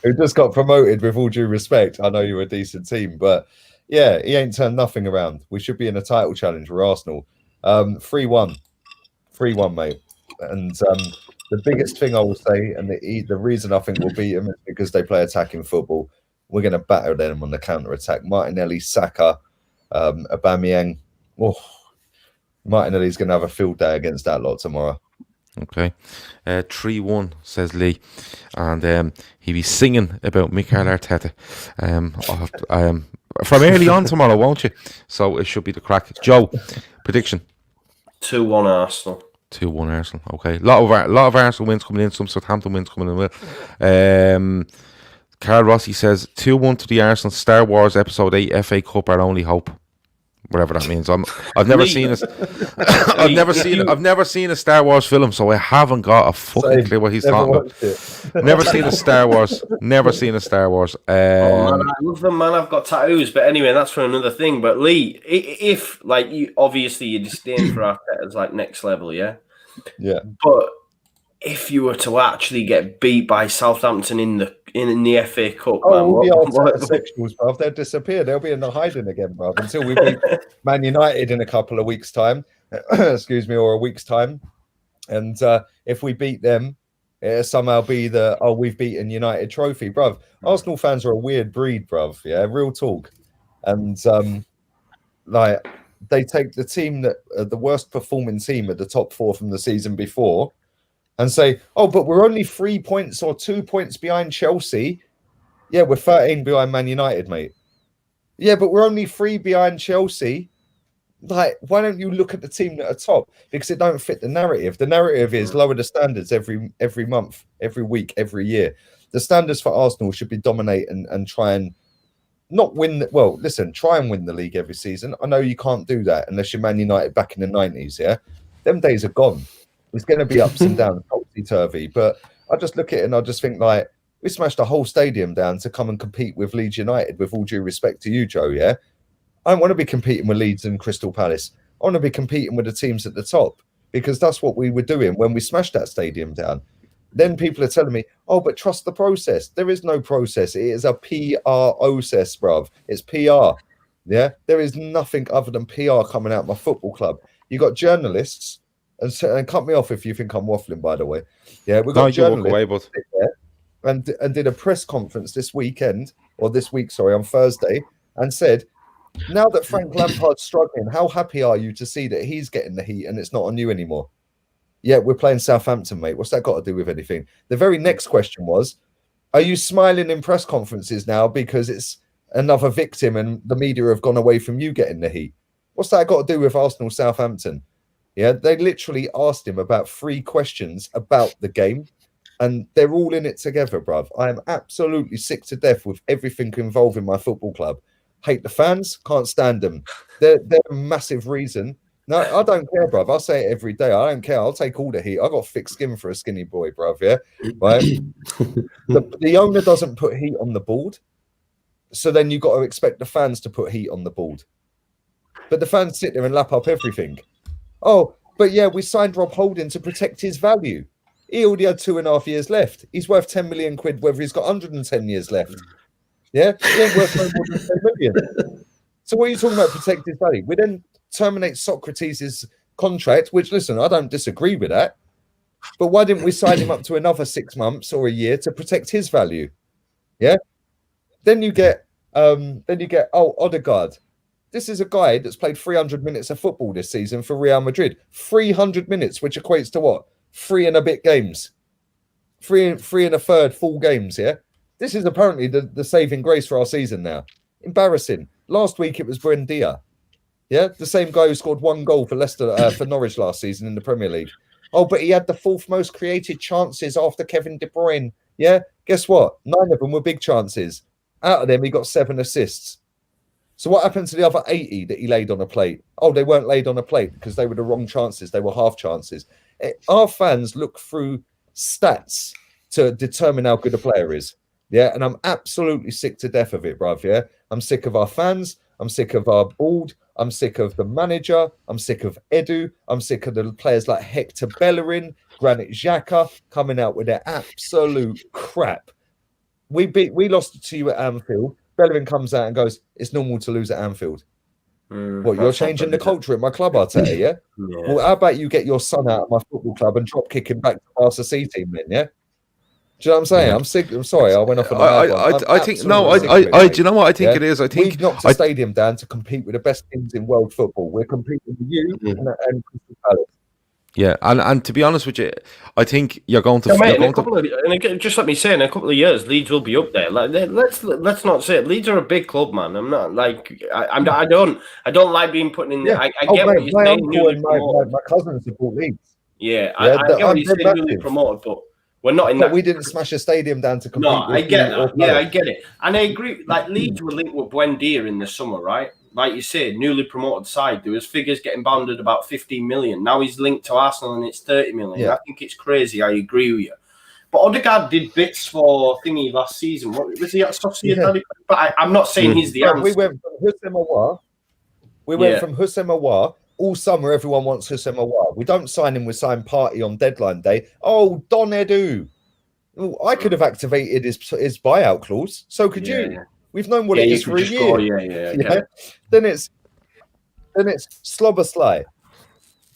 who just got promoted. With all due respect, I know you're a decent team, but yeah, he ain't turned nothing around. We should be in a title challenge for Arsenal. 3-1, mate. And The biggest thing I will say, and the reason I think we'll beat them is because they play attacking football. We're going to batter them on the counter-attack. Martinelli, Saka, Aubameyang. Oh, Martinelli's going to have a field day against that lot tomorrow. Okay. 3-1, says Lee. And he'll be singing about Mikel Arteta from early on tomorrow, won't you? So it should be the crack. Joe, prediction? 2-1 Arsenal. 2-1 Arsenal. Okay. A lot of Arsenal wins coming in. Some Southampton wins coming in. Carl Rossi says 2-1 to the Arsenal. Star Wars Episode 8 FA Cup our only hope. Whatever that means. I've never seen a Star Wars film, so I haven't got a fucking clue what he's talking about. Never seen a Star Wars. Never seen a Star Wars. Man, I love them, man. I've got tattoos, but anyway, that's for another thing. But Lee, if like you, obviously your disdain for Arteta is like next level, yeah. But if you were to actually get beat by Southampton in the FA Cup, all the old sexuals, bruv, they'll disappear. They'll be in the hiding again, bruv, until we beat Man United in a couple of weeks' time. Excuse me, or a week's time. And if we beat them, it'll somehow be we've beaten United trophy, bruv. Arsenal fans are a weird breed, bruv. Yeah, real talk. And like they take the team that the worst performing team at the top 4 from the season before, and say, oh, but we're only 3 points or 2 points behind Chelsea. Yeah, we're 13 behind Man United, mate. Yeah, but we're only 3 behind Chelsea. Like, why don't you look at the team that are top? Because it don't fit the narrative. The narrative is lower the standards every month, every week, every year. The standards for Arsenal should be dominate and try and not win. Try and win the league every season. I know you can't do that unless you're Man United back in the 90s, yeah? Them days are gone. It's going to be ups and downs, topsy-turvy. But I just look at it and I just think, like, we smashed a whole stadium down to come and compete with Leeds United, with all due respect to you, Joe, yeah? I don't want to be competing with Leeds and Crystal Palace. I want to be competing with the teams at the top, because that's what we were doing when we smashed that stadium down. Then people are telling me, oh, but trust the process. There is no process. It is a PR-ocess, bruv. It's PR, yeah? There is nothing other than PR coming out of my football club. You got journalists. And cut me off if you think I'm waffling, by the way. Yeah, we've got journalists and did a press conference this week, on Thursday, and said, now that Frank Lampard's struggling, how happy are you to see that he's getting the heat and it's not on you anymore? Yeah, we're playing Southampton, mate. What's that got to do with anything? The very next question was, are you smiling in press conferences now because it's another victim and the media have gone away from you getting the heat? What's that got to do with Arsenal Southampton? Yeah, they literally asked him about 3 questions about the game, and they're all in it together, bruv. I am absolutely sick to death with everything involving my football club. Hate the fans, can't stand them. They're a massive reason. No, I don't care, bruv. I say it every day. I don't care. I'll take all the heat. I got thick skin for a skinny boy, bruv. Yeah, right. the owner doesn't put heat on the board, so then you got to expect the fans to put heat on the board. But the fans sit there and lap up everything. Oh, but yeah, we signed Rob Holding to protect his value. He already had 2.5 years left. He's worth 10 million quid, whether he's got 110 years left. Yeah, he ain't worth no more than 10 million. So what are you talking about, protect his value? We then terminate Socrates' contract, which, listen, I don't disagree with that. But why didn't we sign him up to another 6 months or a year to protect his value? Yeah. Then you get Odegaard. This is a guy that's played 300 minutes of football this season for Real Madrid. 300 minutes, which equates to what? 3 and a bit games. 3 and a third full games, yeah? This is apparently the saving grace for our season now. Embarrassing. Last week it was Buendia. Yeah? The same guy who scored 1 goal for Leicester, for Norwich last season in the Premier League. Oh, but he had the 4th most created chances after Kevin De Bruyne. Yeah? Guess what? 9 of them were big chances. Out of them, he got 7 assists. So what happened to the other 80 that he laid on a plate? Oh, they weren't laid on a plate because they were the wrong chances. They were half chances. Our fans look through stats to determine how good a player is. Yeah, and I'm absolutely sick to death of it, bruv, yeah? I'm sick of our fans. I'm sick of our board. I'm sick of the manager. I'm sick of Edu. I'm sick of the players like Hector Bellerin, Granit Xhaka coming out with their absolute crap. We lost to you at Anfield. Bellerin comes out and goes, it's normal to lose at Anfield. What, you're changing the culture at my club, Arteta, yeah? Well, how about you get your son out of my football club and drop kick him back to Barca C team then, yeah? Do you know what I'm saying? Yeah. I'm sick. I'm sorry, I went off on a mad one. I think no. Do you know what I think it is? I think we've knocked the stadium down to compete with the best teams in world football. We're competing with you and Crystal Palace. Yeah, and to be honest with you, I think you're going to. And again, just let me say, in a couple of years, Leeds will be up there. Like, let's not say it. Leeds are a big club, man. I'm not like I don't like being put in. Yeah. I get what you're saying. My cousins support Leeds. Yeah, I get what you're saying. Newly promoted, but we're not in that. We didn't smash a stadium down to compete. No, I get that. Yeah, I get it, and I agree. Like Leeds were linked with Buendia in the summer, right? Like you said, newly promoted side. There was figures getting bounded about 15 million. Now he's linked to Arsenal and it's 30 million. Yeah. I think it's crazy. I agree with you. But Odegaard did bits for thingy last season. What was he at Sociedad? Yeah. But I'm not saying he's the answer. We went from Houssem Aouar. We went from Houssem Aouar. All summer, everyone wants Houssem Aouar. We don't sign him with sign party on deadline day. Oh, Don Edu. Well, I could have activated his buyout clause. So could you. Yeah. We've known what it is for a year. Then it's Slobberslay,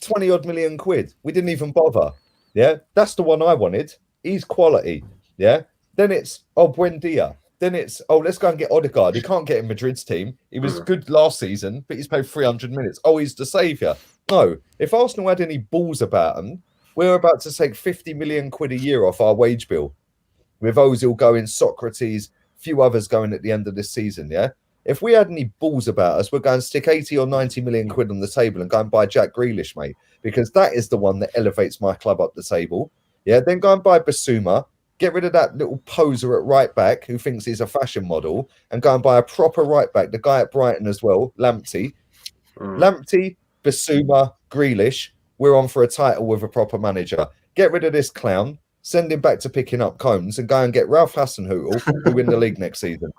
20-odd million quid. We didn't even bother. Yeah, that's the one I wanted. He's quality. Yeah. Then it's Buendia. Then it's let's go and get Odegaard. He can't get in Madrid's team. He was good last season, but he's played 300 minutes. Oh, he's the saviour. No, if Arsenal had any balls about him, we're about to take 50 million quid a year off our wage bill. With Ozil going, Socrates, few others going at the end of this season, yeah? If we had any balls about us, we're going to stick 80 or 90 million quid on the table and go and buy Jack Grealish, mate, because that is the one that elevates my club up the table. Yeah, then go and buy Basuma, get rid of that little poser at right back who thinks he's a fashion model, and go and buy a proper right back, the guy at Brighton as well, Lamptey. Lamptey, Basuma, Grealish, we're on for a title with a proper manager. Get rid of this clown. Send him back to picking up cones and go and get Ralph Hasenhüttl to win the league next season.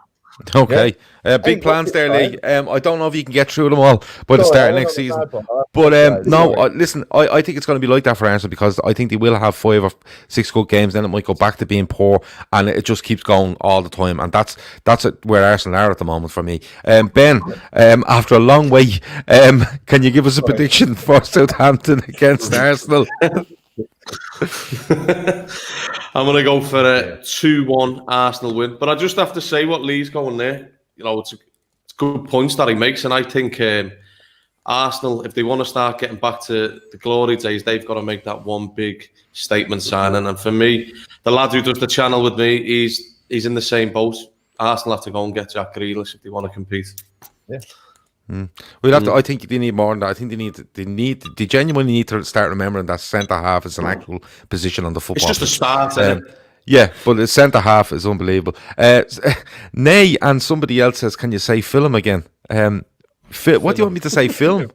Okay. Big plans there, Lee. I don't know if you can get through them all by the start of next season. But listen, I think it's going to be like that for Arsenal because I think they will have 5 or 6 good games, then it might go back to being poor, and it just keeps going all the time. And that's where Arsenal are at the moment for me. Ben, after a long wait, can you give us a prediction for Southampton against Arsenal? I'm going to go for a 2-1 Arsenal win. But I just have to say what Lee's going there. You know, it's good points that he makes. And I think Arsenal, if they want to start getting back to the glory days, they've got to make that one big statement signing. And for me, the lad who does the channel with me, he's in the same boat. Arsenal have to go and get Jack Grealish if they want to compete. Yeah. We'll have to. I think they need more than that. I think they genuinely need to start remembering that centre half is an actual position on the football. It's just a start, isn't it? Yeah, but the centre half is unbelievable. Nay, and somebody else says, "Can you say film again?" What do you want me to say? Film?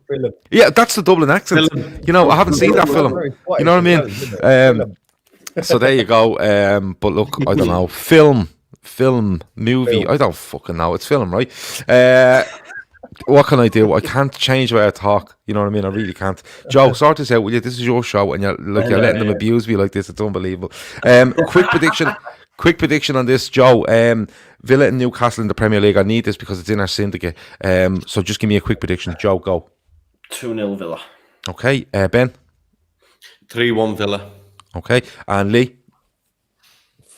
Yeah, that's the Dublin accent. You know, I haven't seen that film. You know what I mean? So there you go. But look, I don't know. Film, movie. I don't fucking know. It's film, right? What can I do? I can't change the way I talk. You know what I mean? I really can't. Joe, sort this out, will you? This is your show, and you're letting them abuse me like this. It's unbelievable. Quick prediction on this, Joe. Villa and Newcastle in the Premier League. I need this because it's in our syndicate. So just give me a quick prediction. Joe, go. 2-0 Villa. Okay. Ben? 3-1 Villa. Okay. And Lee?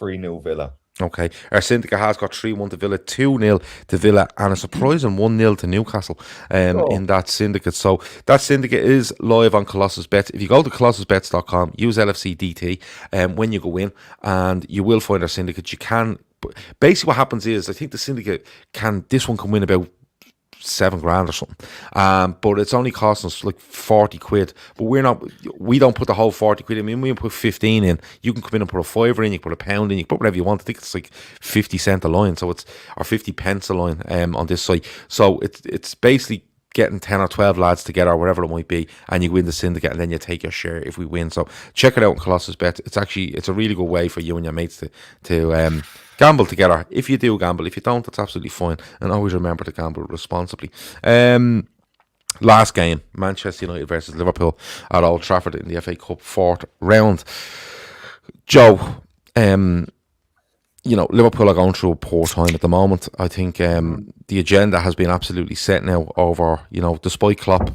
3-0 Villa. Okay, our syndicate has got 3-1 to Villa, 2-0 to Villa, and a surprising 1-0 to Newcastle in that syndicate. So that syndicate is live on Colossus Bets. If you go to colossusbets.com, use LFC DT when you go in, and you will find our syndicate. You can basically what happens is I think the syndicate this one can win about $7,000 or something, but it's only costing us like 40 quid. But we don't put the whole 40 quid in. I mean, we put 15 in. You can come in and put a fiver in, you can put a pound in, you can put whatever you want. I think it's like 50 cent a line, so it's or 50 pence a line on this site. So it's basically getting 10 or 12 lads together or whatever it might be, and you win the syndicate, and then you take your share if we win. So check it out on Colossus Bet. It's a really good way for you and your mates to gamble together. If you do gamble, if you don't, that's absolutely fine. And always remember to gamble responsibly. Last game, Manchester United versus Liverpool at Old Trafford in the FA Cup 4th round. Joe, Liverpool are going through a poor time at the moment. I think the agenda has been absolutely set now over, despite Klopp.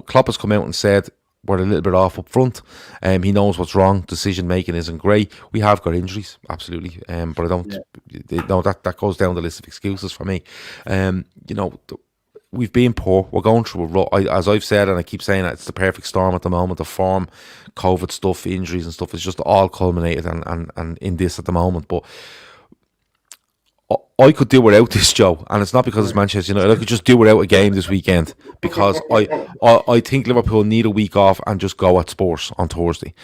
Klopp has come out and said we're a little bit off up front. He knows what's wrong. Decision making isn't great. We have got injuries, absolutely. But I don't. No, that goes down the list of excuses for me. We've been poor. We're going through a rut. As I've said, and I keep saying that, it's the perfect storm at the moment. The form, COVID stuff, injuries and stuff is just all culminated and in this at the moment. But I could do without this, Joe, and it's not because it's Manchester United. I could just do without a game this weekend because I think Liverpool need a week off and just go at Spurs on Thursday.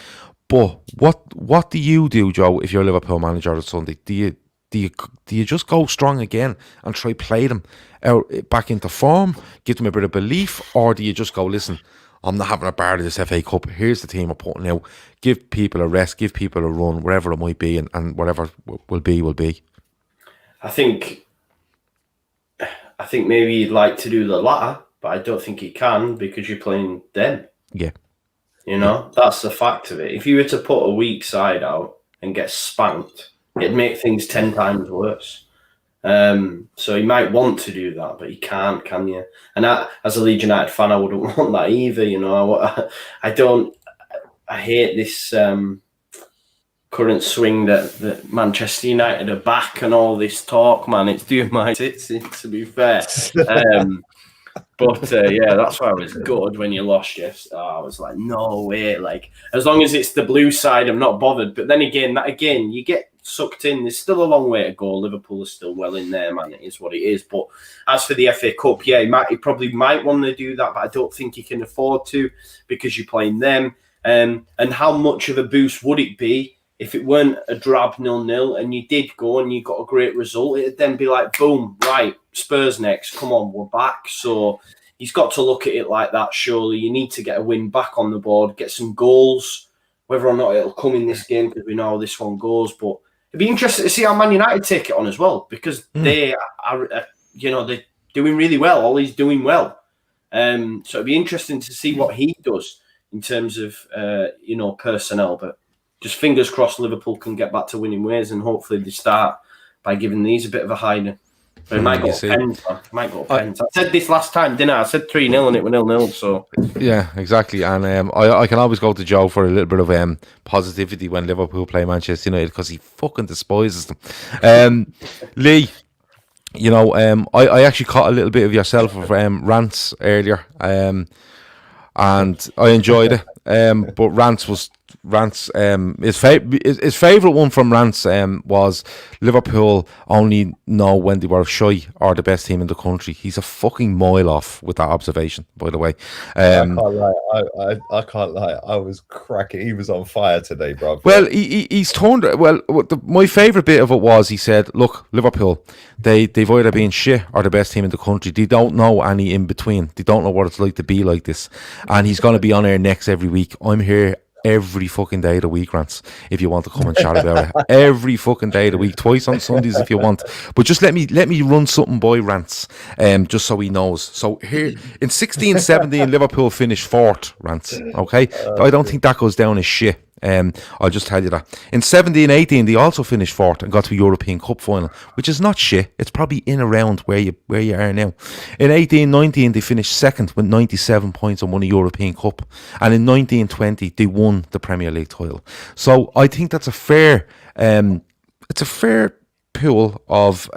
But what do you do, Joe, if you're a Liverpool manager on Sunday? Do you just go strong again and try play them out back into form, give them a bit of belief, or do you just go, listen, I'm not having a bar of this FA Cup, here's the team I'm putting out, give people a rest, give people a run, wherever it might be, and whatever will be. I think maybe you'd like to do the latter, but I don't think you can because you're playing them. Yeah. That's the fact of it. If you were to put a weak side out and get spanked, it'd make things 10 times worse. So you might want to do that, but you can't, can you? And as a Leeds United fan, I wouldn't want that either. I hate this current swing that Manchester United are back and all this talk, man. It's doing my tits in, to be fair. But that's why I was good when you lost yesterday. I was like, no way. Like, as long as it's the blue side, I'm not bothered. But then again, you get sucked in. There's still a long way to go. Liverpool is still well in there, man. It is what it is. But as for the FA Cup, he probably might want to do that, but I don't think he can afford to because you're playing them. And how much of a boost would it be if it weren't a drab 0-0 and you did go and you got a great result? It'd then be like, boom, right, Spurs next. Come on, we're back. So he's got to look at it like that, surely. You need to get a win back on the board, get some goals, whether or not it'll come in this game because we know how this one goes. But it'd be interesting to see how Man United take it on as well because they are, they're doing really well. Ollie's doing well. So it'd be interesting to see what he does in terms of, personnel. But just fingers crossed Liverpool can get back to winning ways and hopefully they start by giving these a bit of a hiding. But it might go pens. I said this last time, didn't I? I said 3-0 and it was 0-0. So yeah, exactly. And I can always go to Joe for a little bit of positivity when Liverpool play Manchester United because he fucking despises them. Lee, I actually caught a little bit of yourself of rants earlier, and I enjoyed it. But his favourite one from Rance was Liverpool only know when they were shy or the best team in the country. He's a fucking mile off with that observation, by the way. I can't lie. I can't lie. I was cracking. He was on fire today, bro. Well, he's turned. Well, my favourite bit of it was he said, "Look, Liverpool, they've either been shit or the best team in the country. They don't know any in between. They don't know what it's like to be like this." And he's going to be on air next every week. I'm here every fucking day of the week, Rants, if you want to come and chat about it. Every fucking day of the week, twice on Sundays if you want. But just let me run something by Rants, just so he knows. So here in 16-17, Liverpool finished fourth, Rants. Okay, I don't think that goes down as shit. I'll just tell you that. In 17-18, they also finished fourth and got to a European Cup final, which is not shit. It's probably in around where you are now. In 18-19, they finished second with 97 points and won a European Cup. And in 19-20, they won the Premier League title. So I think that's a fair pool of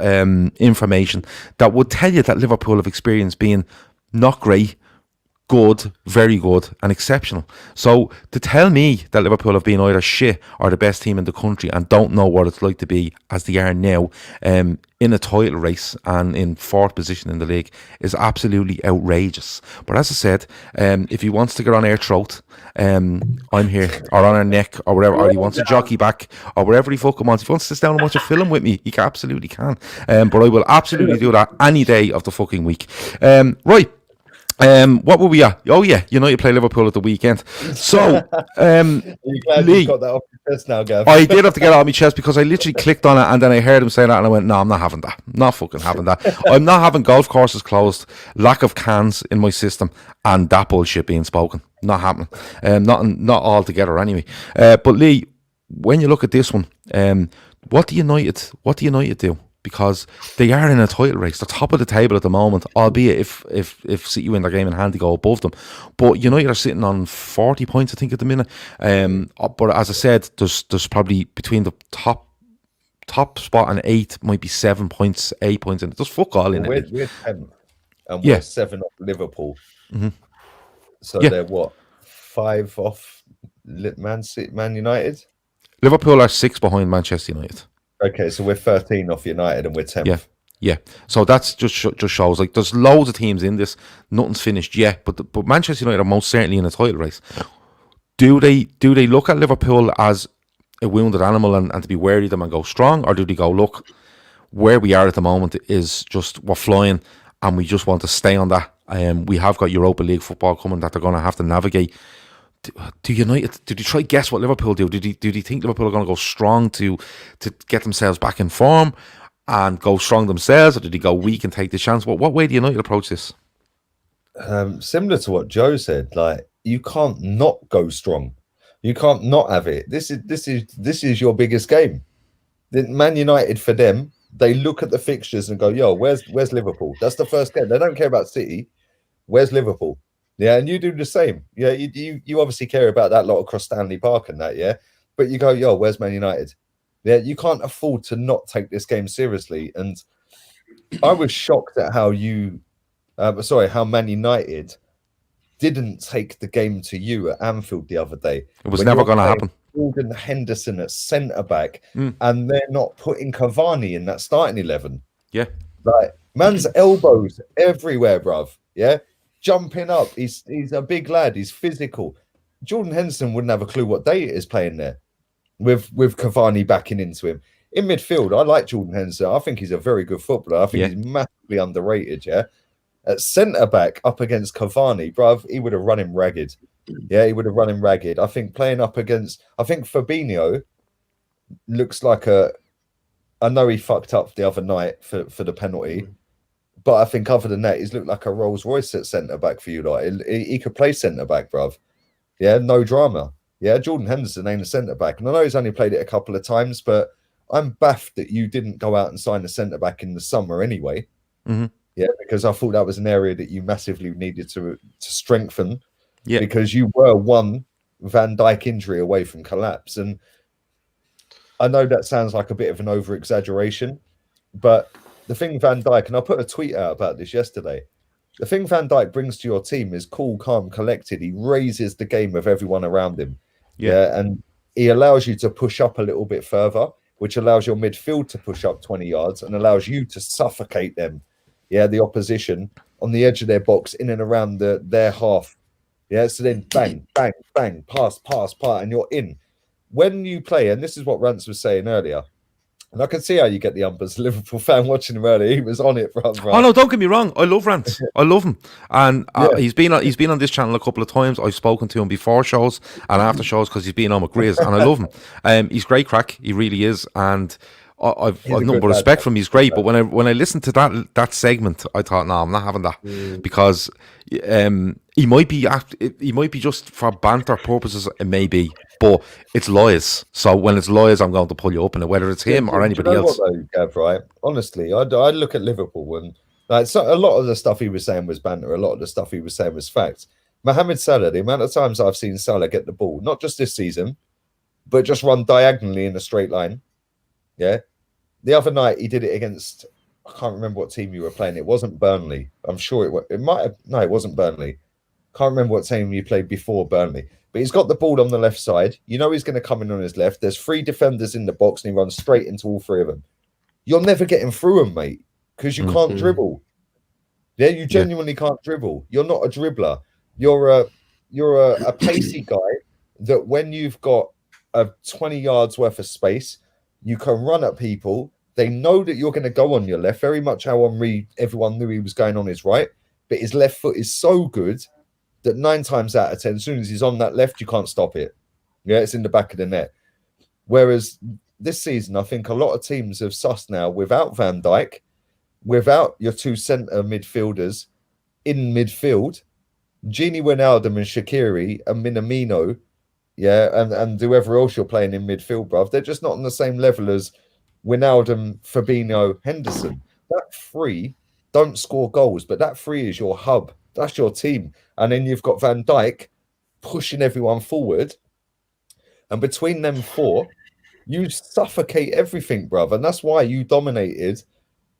information that would tell you that Liverpool have experienced being not great, good, very good, and exceptional. So to tell me that Liverpool have been either shit or the best team in the country and don't know what it's like to be as they are now in a title race and in fourth position in the league is absolutely outrageous. But as I said, if he wants to get on our throat, I'm here, or on our neck, or whatever, or he wants to jockey back, or wherever he fucking wants. If he wants to sit down and watch a film with me, he absolutely can. But I will absolutely do that any day of the fucking week. Right. What were we at? Oh yeah, you play Liverpool at the weekend. So, Lee, you got that off your chest now, Gav. I did have to get it off my chest because I literally clicked on it and then I heard him say that and I went, no, I'm not having that. Not fucking having that. I'm not having golf courses closed, lack of cans in my system, and that bullshit being spoken. Not happening. Not all together anyway. But Lee, when you look at this one, What do United do? Because they are in a title race. They're top of the table at the moment, albeit if City win their game in hand, they go above them. But United are sitting on 40 points, I think, at the minute. But as I said, there's probably between the top spot and 8 might be 7 points, 8 points, and there's fuck all in it. We're 10th, and we're 7 off Liverpool. Mm-hmm. So they're what, 5 off Man United? Liverpool are 6 behind Manchester United. Okay, so we're 13 off United and we're 10th. Yeah. So that's just shows like there's loads of teams in this. Nothing's finished yet, but Manchester United are most certainly in a title race. Do they look at Liverpool as a wounded animal and to be wary of them and go strong, or do they go, look, where we are at the moment is just we're flying and we just want to stay on that? We have got Europa League football coming that they're going to have to navigate. Do United? Did you try guess what Liverpool do? Did you think Liverpool are going to go strong to get themselves back in form and go strong themselves, or did he go weak and take the chance? What way do United approach this? Similar to what Joe said, like you can't not go strong, you can't not have it. This is your biggest game. Man United, for them, they look at the fixtures and go, "Yo, where's Liverpool?" That's the first game. They don't care about City. Where's Liverpool? Yeah, and you do the same. Yeah, you obviously care about that lot across Stanley Park and that, yeah. But you go, yo, where's Man United? Yeah, you can't afford to not take this game seriously. And I was shocked at how how Man United didn't take the game to you at Anfield the other day. It was never going to happen. Jordan Henderson at centre back, and they're not putting Cavani in that starting 11. Yeah, like man's elbows everywhere, bruv. Yeah. Jumping up, he's a big lad. He's physical. Jordan Henderson wouldn't have a clue what day it is playing there, with Cavani backing into him in midfield. I like Jordan Henderson. I think he's a very good footballer. I think he's massively underrated. Yeah, at centre back up against Cavani, bruv, he would have run him ragged. Yeah, he would have run him ragged. I think playing up against, I think Fabinho looks like I know he fucked up the other night for the penalty. But I think other than that, he's looked like a Rolls Royce at centre back for you. Like he could play centre back, bruv. Yeah, no drama. Yeah, Jordan Henderson ain't a centre back, and I know he's only played it a couple of times, but I'm baffed that you didn't go out and sign a centre back in the summer anyway. Mm-hmm. Yeah, because I thought that was an area that you massively needed to strengthen. Yeah, because you were one Van Dijk injury away from collapse, and I know that sounds like a bit of an over exaggeration, but the thing Van Dijk, and I put a tweet out about this yesterday, the thing Van Dijk brings to your team is cool, calm, collected. He raises the game of everyone around him. Yeah, and he allows you to push up a little bit further, which allows your midfield to push up 20 yards and allows you to suffocate them. Yeah, the opposition on the edge of their box, in and around their half. Yeah, so then bang, bang, bang, pass, and you're in. When you play, and this is what Rance was saying earlier, and I can see how you get the ump as a Liverpool fan watching him earlier. He was on it, bro. Oh no, don't get me wrong. I love Rance. I love him, and he's been on this channel a couple of times. I've spoken to him before shows and after shows because he's been on with Grizz, and I love him. He's great crack. He really is, and I've nothing but respect for him. He's great. But when I listened to that segment, I thought, no, I'm not having that because he might be just for banter purposes. It may be. But it's lawyers. So when it's lawyers, I'm going to pull you up in it, whether it's him or anybody else. What, though, Gav, right? Honestly, I look at Liverpool and a lot of the stuff he was saying was banter. A lot of the stuff he was saying was facts. Mohamed Salah, the amount of times I've seen Salah get the ball, not just this season, but just run diagonally in a straight line. Yeah. The other night he did it against, I can't remember what team you were playing. It wasn't Burnley. I'm sure it might have. No, it wasn't Burnley. Can't remember what team you played before Burnley. But he's got the ball on the left side. You know he's going to come in on his left. There's 3 defenders in the box, and he runs straight into all 3 of them. You're never getting through them, mate, because you can't dribble. Yeah, you genuinely can't dribble. You're not a dribbler. You're a pacey guy that when you've got 20 yards worth of space, you can run at people. They know that you're going to go on your left, very much how everyone knew he was going on his right. But his left foot is so good that 9 times out of 10, as soon as he's on that left, you can't stop it. Yeah, it's in the back of the net. Whereas this season, I think a lot of teams have sussed now without Van Dijk, without your 2 centre midfielders in midfield, Gini Wijnaldum and Shaqiri and Minamino, yeah, and whoever else you're playing in midfield, bruv, they're just not on the same level as Wijnaldum, Fabinho, Henderson. That three don't score goals, but that three is your hub. That's your team. And then you've got Van Dijk pushing everyone forward. And between them four, you suffocate everything, bruv. And that's why you dominated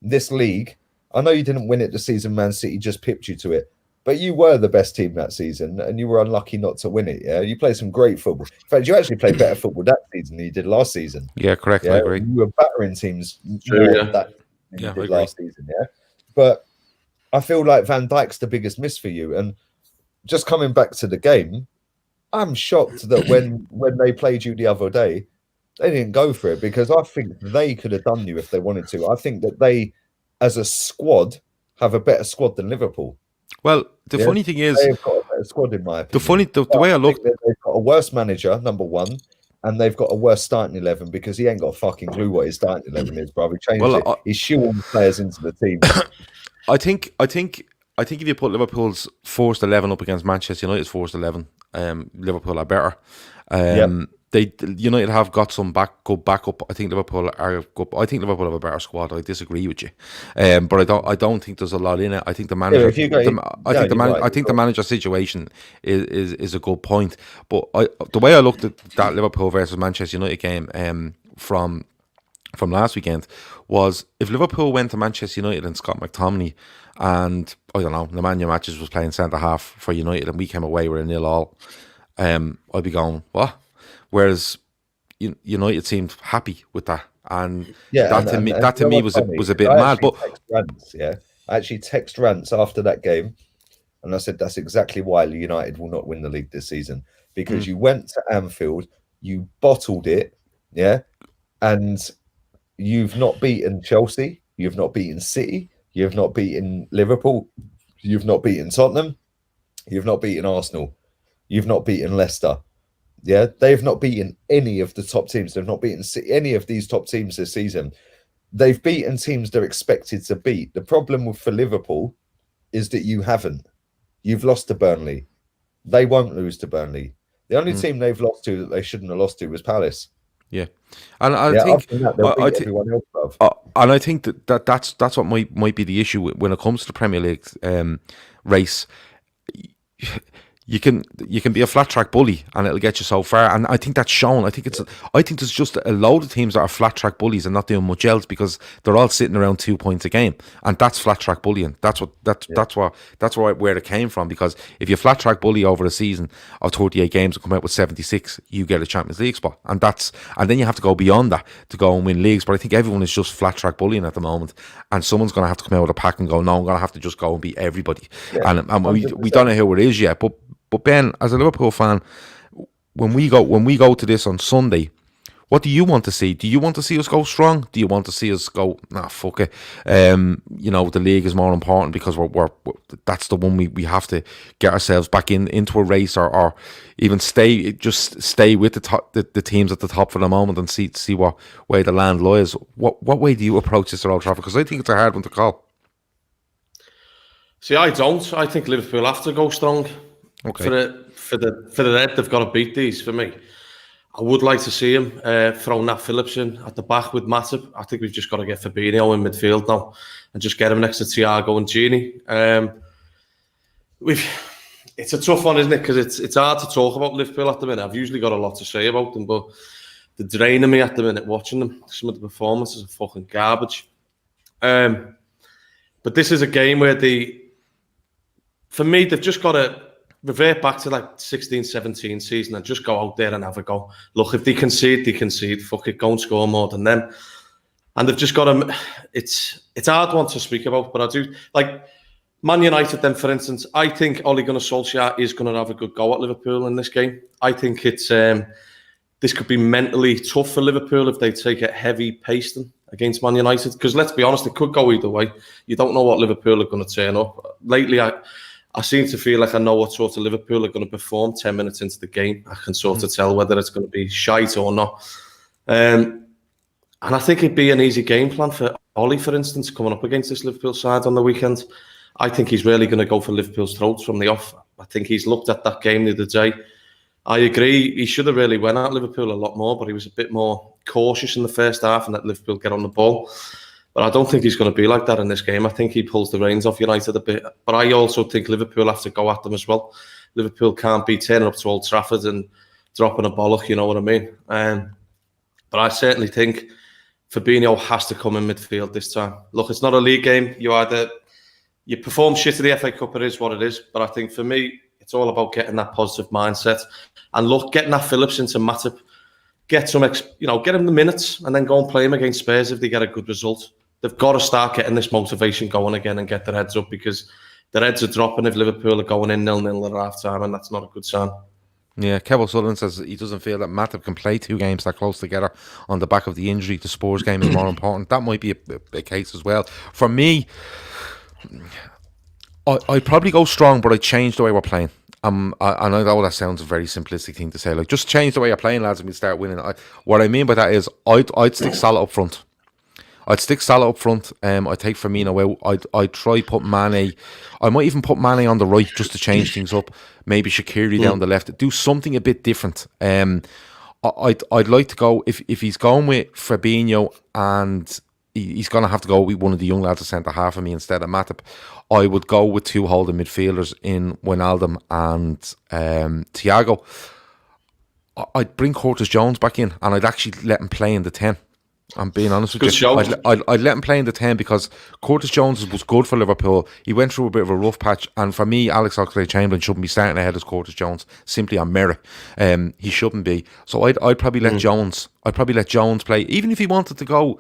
this league. I know you didn't win it the season Man City just pipped you to it, but you were the best team that season and you were unlucky not to win it. Yeah, you played some great football. In fact, you actually played better football that season than you did last season. Yeah, correct. Yeah? I agree. You were battering teams that you did last season. Yeah, but I feel like Van Dijk's the biggest miss for you. And just coming back to the game, I'm shocked that when they played you the other day, they didn't go for it, because I think they could have done you if they wanted to. I think that they, as a squad, have a better squad than Liverpool. Well, the funny thing is, they've got a better squad in my opinion. The way I look, they've got a worse manager, number one, and they've got a worse starting 11 because he ain't got a fucking clue what his starting 11 is, bro. He changed it. He's shoehorned players into the team. I think if you put Liverpool's forced 11 up against Manchester United's forced 11, Liverpool are better. United have got some good backup. I think Liverpool are good. I think Liverpool have a better squad. I disagree with you, but I don't think there's a lot in it. I think the manager. I think the manager situation is a good point. But the way I looked at that Liverpool versus Manchester United game from last weekend was, if Liverpool went to Manchester United and Scott McTominay and I don't know, Nemanja Matches was playing centre half for United and we came away with a 0-0, I'd be going, what? Whereas United seemed happy with that, and that to me was a bit mad. But I actually text Rants after that game, and I said that's exactly why United will not win the league this season, because you went to Anfield, you bottled it, and you've not beaten Chelsea, you've not beaten City, you've not beaten Liverpool, you've not beaten Tottenham, you've not beaten Arsenal, you've not beaten Leicester. Yeah, they've not beaten any of the top teams. They've not beaten any of these top teams this season. They've beaten teams they're expected to beat. The problem for Liverpool is that you haven't. You've lost to Burnley. They won't lose to Burnley. The only team they've lost to that they shouldn't have lost to was Palace. Yeah, and I think that's what might be the issue when it comes to the Premier League race. You can be a flat track bully and it'll get you so far, and I think that's shown. I think there's just a load of teams that are flat track bullies and not doing much else because they're all sitting around 2 points a game, and that's flat track bullying. That's where it came from. Because if you flat track bully over a season of 38 games and come out with 76, you get a Champions League spot, and then you have to go beyond that to go and win leagues. But I think everyone is just flat track bullying at the moment, and someone's going to have to come out with a pack and go, no, I'm going to have to just go and beat everybody. And we don't know who it is yet, but Ben, as a Liverpool fan, when we go to this on Sunday, what do you want to see? Do you want to see us go strong? Do you want to see us go, nah, fuck it? The league is more important because we're that's the one we have to get ourselves back into a race, or even stay with the teams at the top for the moment and see what way the land lies. What way do you approach this at Old Trafford? Because I think it's a hard one to call. See, I don't. I think Liverpool have to go strong. Okay. For the red, they've got to beat these. For me, I would like to see him throw Nat Phillips in at the back with Matip. I think we've just got to get Fabinho in midfield now and just get him next to Thiago and Gini. It's a tough one, isn't it? Because it's hard to talk about Liverpool at the minute. I've usually got a lot to say about them, but they're draining me at the minute watching them. Some of the performances are fucking garbage. But this is a game where for me, they've just got to revert back to like 16-17 season and just go out there and have a go. Look, if they concede, they concede. Fuck it, go and score more than them. And they've just got to... It's a hard one to speak about, but I do... Like, Man United then, for instance, I think Ole Gunnar Solskjaer is going to have a good go at Liverpool in this game. I think it's... this could be mentally tough for Liverpool if they take it heavy pasting against Man United. Because let's be honest, it could go either way. You don't know what Liverpool are going to turn up. Lately, I seem to feel like I know what sort of Liverpool are going to perform 10 minutes into the game. I can sort of tell whether it's going to be shite or not. And I think it'd be an easy game plan for Ollie, for instance, coming up against this Liverpool side on the weekend. I think he's really going to go for Liverpool's throats from the off. I think he's looked at that game the other day. I agree, he should have really went at Liverpool a lot more, but he was a bit more cautious in the first half and let Liverpool get on the ball. But I don't think he's going to be like that in this game. I think he pulls the reins off United a bit. But I also think Liverpool have to go at them as well. Liverpool can't be turning up to Old Trafford and dropping a bollock, you know what I mean? But I certainly think Fabinho has to come in midfield this time. Look, it's not a league game. You perform shit at the FA Cup, it is what it is. But I think for me, it's all about getting that positive mindset. And look, getting that Phillips into Matip, get him the minutes and then go and play him against Spurs if they get a good result. They've got to start getting this motivation going again and get their heads up, because their heads are dropping if Liverpool are going in 0-0 at half-time, and that's not a good sign. Yeah, Kevin Sutherland says he doesn't feel that Matip can play 2 games that close together on the back of the injury. The Spurs game is more important. That might be a case as well. For me, I'd probably go strong, but I'd change the way we're playing. I know that sounds a very simplistic thing to say. Like, just change the way you're playing, lads, and we start winning. What I mean by that is I'd stick Salah up front. I'd take Firmino out. I'd try put Mane. I might even put Mane on the right just to change things up. Maybe Shaqiri down the left. Do something a bit different. I'd like to go, if he's going with Fabinho and he's going to have to go with one of the young lads at centre half of me instead of Matip, I would go with 2 holding midfielders in Wijnaldum and Thiago. I'd bring Curtis Jones back in, and I'd actually let him play in the 10. I'm being honest with you. I'd let him play in the 10 because Curtis Jones was good for Liverpool. He went through a bit of a rough patch, and for me, Alex Oxlade-Chamberlain shouldn't be starting ahead as Curtis Jones simply on merit. He shouldn't be. So I'd probably let Jones. I'd probably let Jones play, even if he wanted to go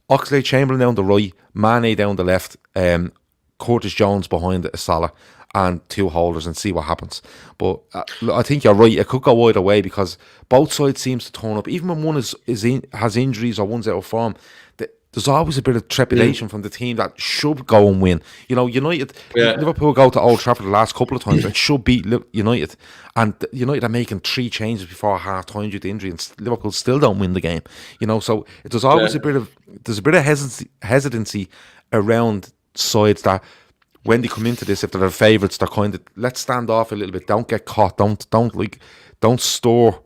Oxlade-Chamberlain down the right, Mane down the left, Curtis Jones behind Salah, and 2 holders, and see what happens. But I think you're right. It could go either way because both sides seems to turn up. Even when one has injuries or one's out of form, there's always a bit of trepidation from the team that should go and win. You know, United, Liverpool go to Old Trafford the last couple of times and should beat United. And United are making 3 changes before half time due to injury, and Liverpool still don't win the game. You know, so there's always a bit of hesitancy around sides that, when they come into this, if they're favourites, they're kind of, let's stand off a little bit. Don't get caught. Don't store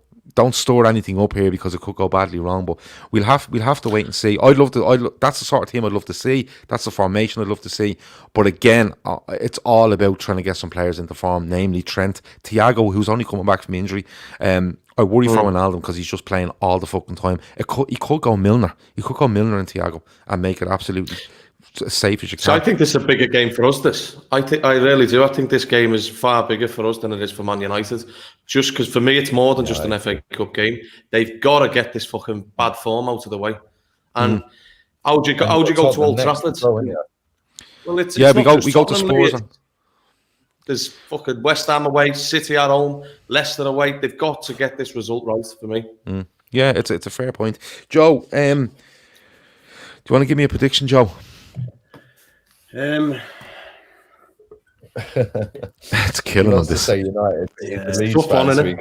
anything up here because it could go badly wrong. But we'll have to wait and see. That's the sort of team I'd love to see. That's the formation I'd love to see. But again, it's all about trying to get some players into form, namely Trent, Thiago, who's only coming back from injury. I worry for Wijnaldum because he's just playing all the fucking time. He could go Milner. He could go Milner and Thiago and make it absolutely as safe as you can. So I think this is a bigger game for us. I really do. I think this game is far bigger for us than it is for Man United. Just because for me, it's more than just an FA Cup game. They've got to get this fucking bad form out of the way. And how would you go to Old Trafford? Well, it's we go to Spurs. There's fucking West Ham away, City at home, Leicester away. They've got to get this result right for me. Yeah, it's a fair point. Joe, do you want to give me a prediction, Joe? It's killing on this. Say United. It's tough one, isn't it?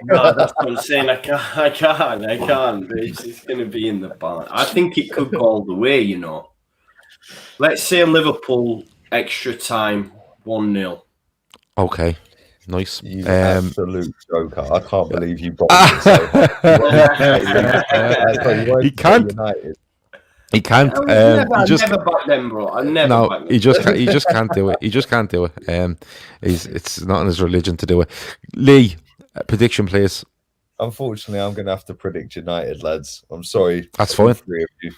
No, that's what I'm saying. I can't. It's going to be in the balance. I think it could go all the way, you know. Let's say Liverpool extra time 1-0. Okay, nice. You absolute joker. I can't believe you brought this. He can't. United. He can't. I never back them, bro. I never. No, back them. he just can't do it. He just can't do it. It's not in his religion to do it. Lee, prediction, please. Unfortunately, I'm going to have to predict United, lads. I'm sorry. That's fine. 3 of you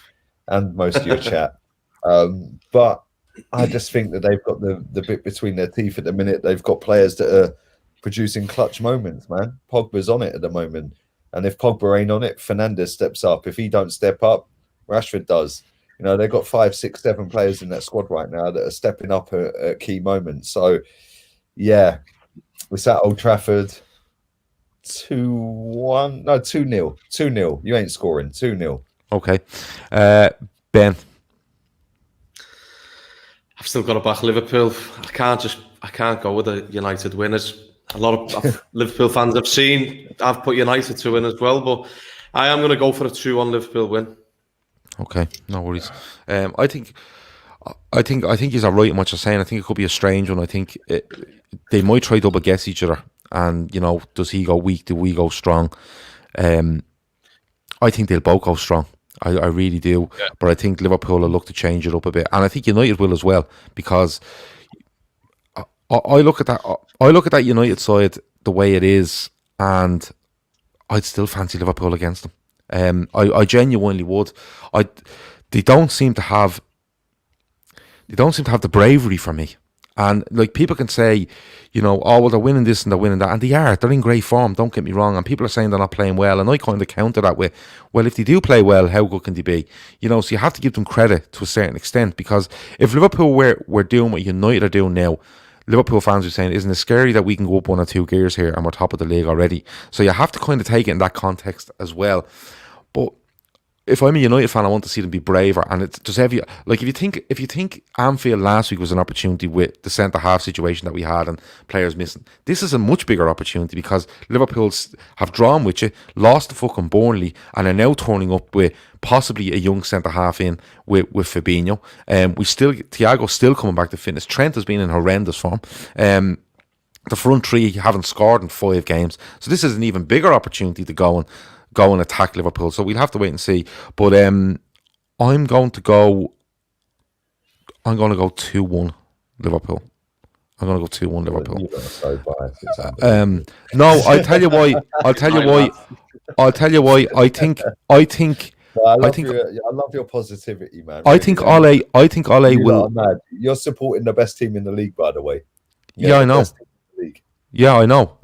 and most of your chat. But I just think that they've got the bit between their teeth at the minute. They've got players that are producing clutch moments, man. Pogba's on it at the moment. And if Pogba ain't on it, Fernandes steps up. If he don't step up, Rashford does. You know, they've got 5, 6, 7 players in that squad right now that are stepping up at key moments. So, yeah, we're at Old Trafford. 2-1. No, 2-0. 2-0. You ain't scoring. 2-0. Okay. Ben. I've still got to back Liverpool. I can't go with the United winners. A lot of Liverpool fans I've put United to win as well, but I am going to go for a 2-1 Liverpool win. Okay, no worries. I think he's all right in what you're saying. I think it could be a strange one. I think they might try double guess each other, and you know, does he go weak? Do we go strong? I think they'll both go strong. I really do. Yeah. But I think Liverpool will look to change it up a bit, and I think United will as well, because I look at that. I look at that United side the way it is, and I'd still fancy Liverpool against them. I genuinely would. They don't seem to have the bravery for me. And like, people can say, oh well, they're winning this and they're winning that, and they're in great form. Don't get me wrong. And people are saying they're not playing well, and I kind of counter that with, well, if they do play well, how good can they be? So you have to give them credit to a certain extent, because if Liverpool were doing what United are doing now, Liverpool fans are saying, isn't it scary that we can go up 1 or 2 gears here and we're top of the league already? So you have to kind of take it in that context as well. But if I'm a United fan, I want to see them be braver. And it's just heavy. Like, if you think Anfield last week was an opportunity with the centre half situation that we had and players missing, this is a much bigger opportunity, because Liverpool have drawn with you, lost to fucking Burnley, and are now turning up with possibly a young centre half in with Fabinho. THIAGO's still coming back to fitness. Trent has been in horrendous form. The front three haven't scored in 5 games, so this is an even bigger opportunity to go and attack Liverpool. So we'll have to wait and see. But I'm going to go 2-1 Liverpool. I'm going to go 2-1 Liverpool. You're so biased. No, I'll tell you why. I think. I love your positivity, man. I think Ole will. Mad. You're supporting the best team in the league, by the way. Yeah, I know. Yeah, I know.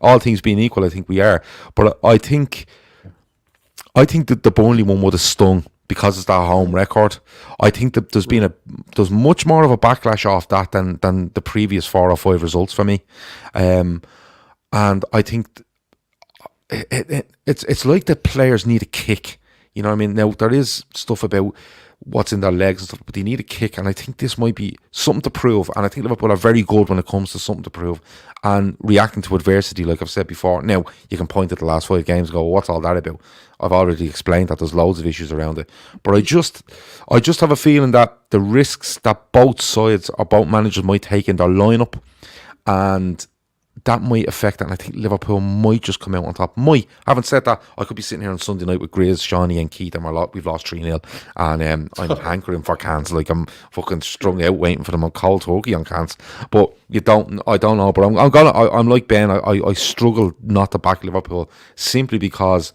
All things being equal, I think we are. But I think that the Burnley one would have stung, because it's that home record. I think that there's much more of a backlash off that than the previous 4 or 5 results for me. And I think it's like the players need a kick. You know what I mean? Now, there is stuff about what's in their legs and stuff, but they need a kick, and I think this might be something to prove. And I think Liverpool are very good when it comes to something to prove and reacting to adversity, like I've said before. Now, you can point at the last 5 games and go, what's all that about? I've already explained that there's loads of issues around it, but I just have a feeling that the risks that both sides or both managers might take in their lineup, and that might affect it, and I think Liverpool might just come out on top. Having said that, I could be sitting here on Sunday night with Grizz, Shawnee and Keith, and we've lost 3-0, and I'm hankering for cans, like I'm fucking strung out waiting for them on cold turkey on cans. But I don't know, but I'm like Ben, I struggle not to back Liverpool, simply because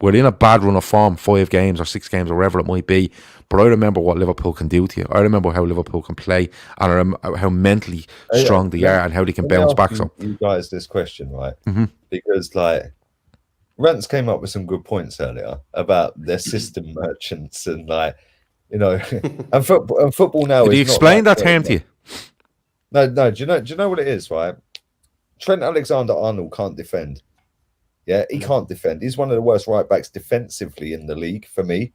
we're in a bad run of form, 5 games or 6 games or whatever it might be. But I remember what Liverpool can do to you. I remember how Liverpool can play, and how mentally strong they are, and how they can bounce back. So, you guys, this question, right? Mm-hmm. Because Rance came up with some good points earlier about their system merchants and and football now. Did he explain that term to you? No. Do you know what it is, right? Trent Alexander-Arnold can't defend. Yeah, he can't defend. He's one of the worst right backs defensively in the league for me.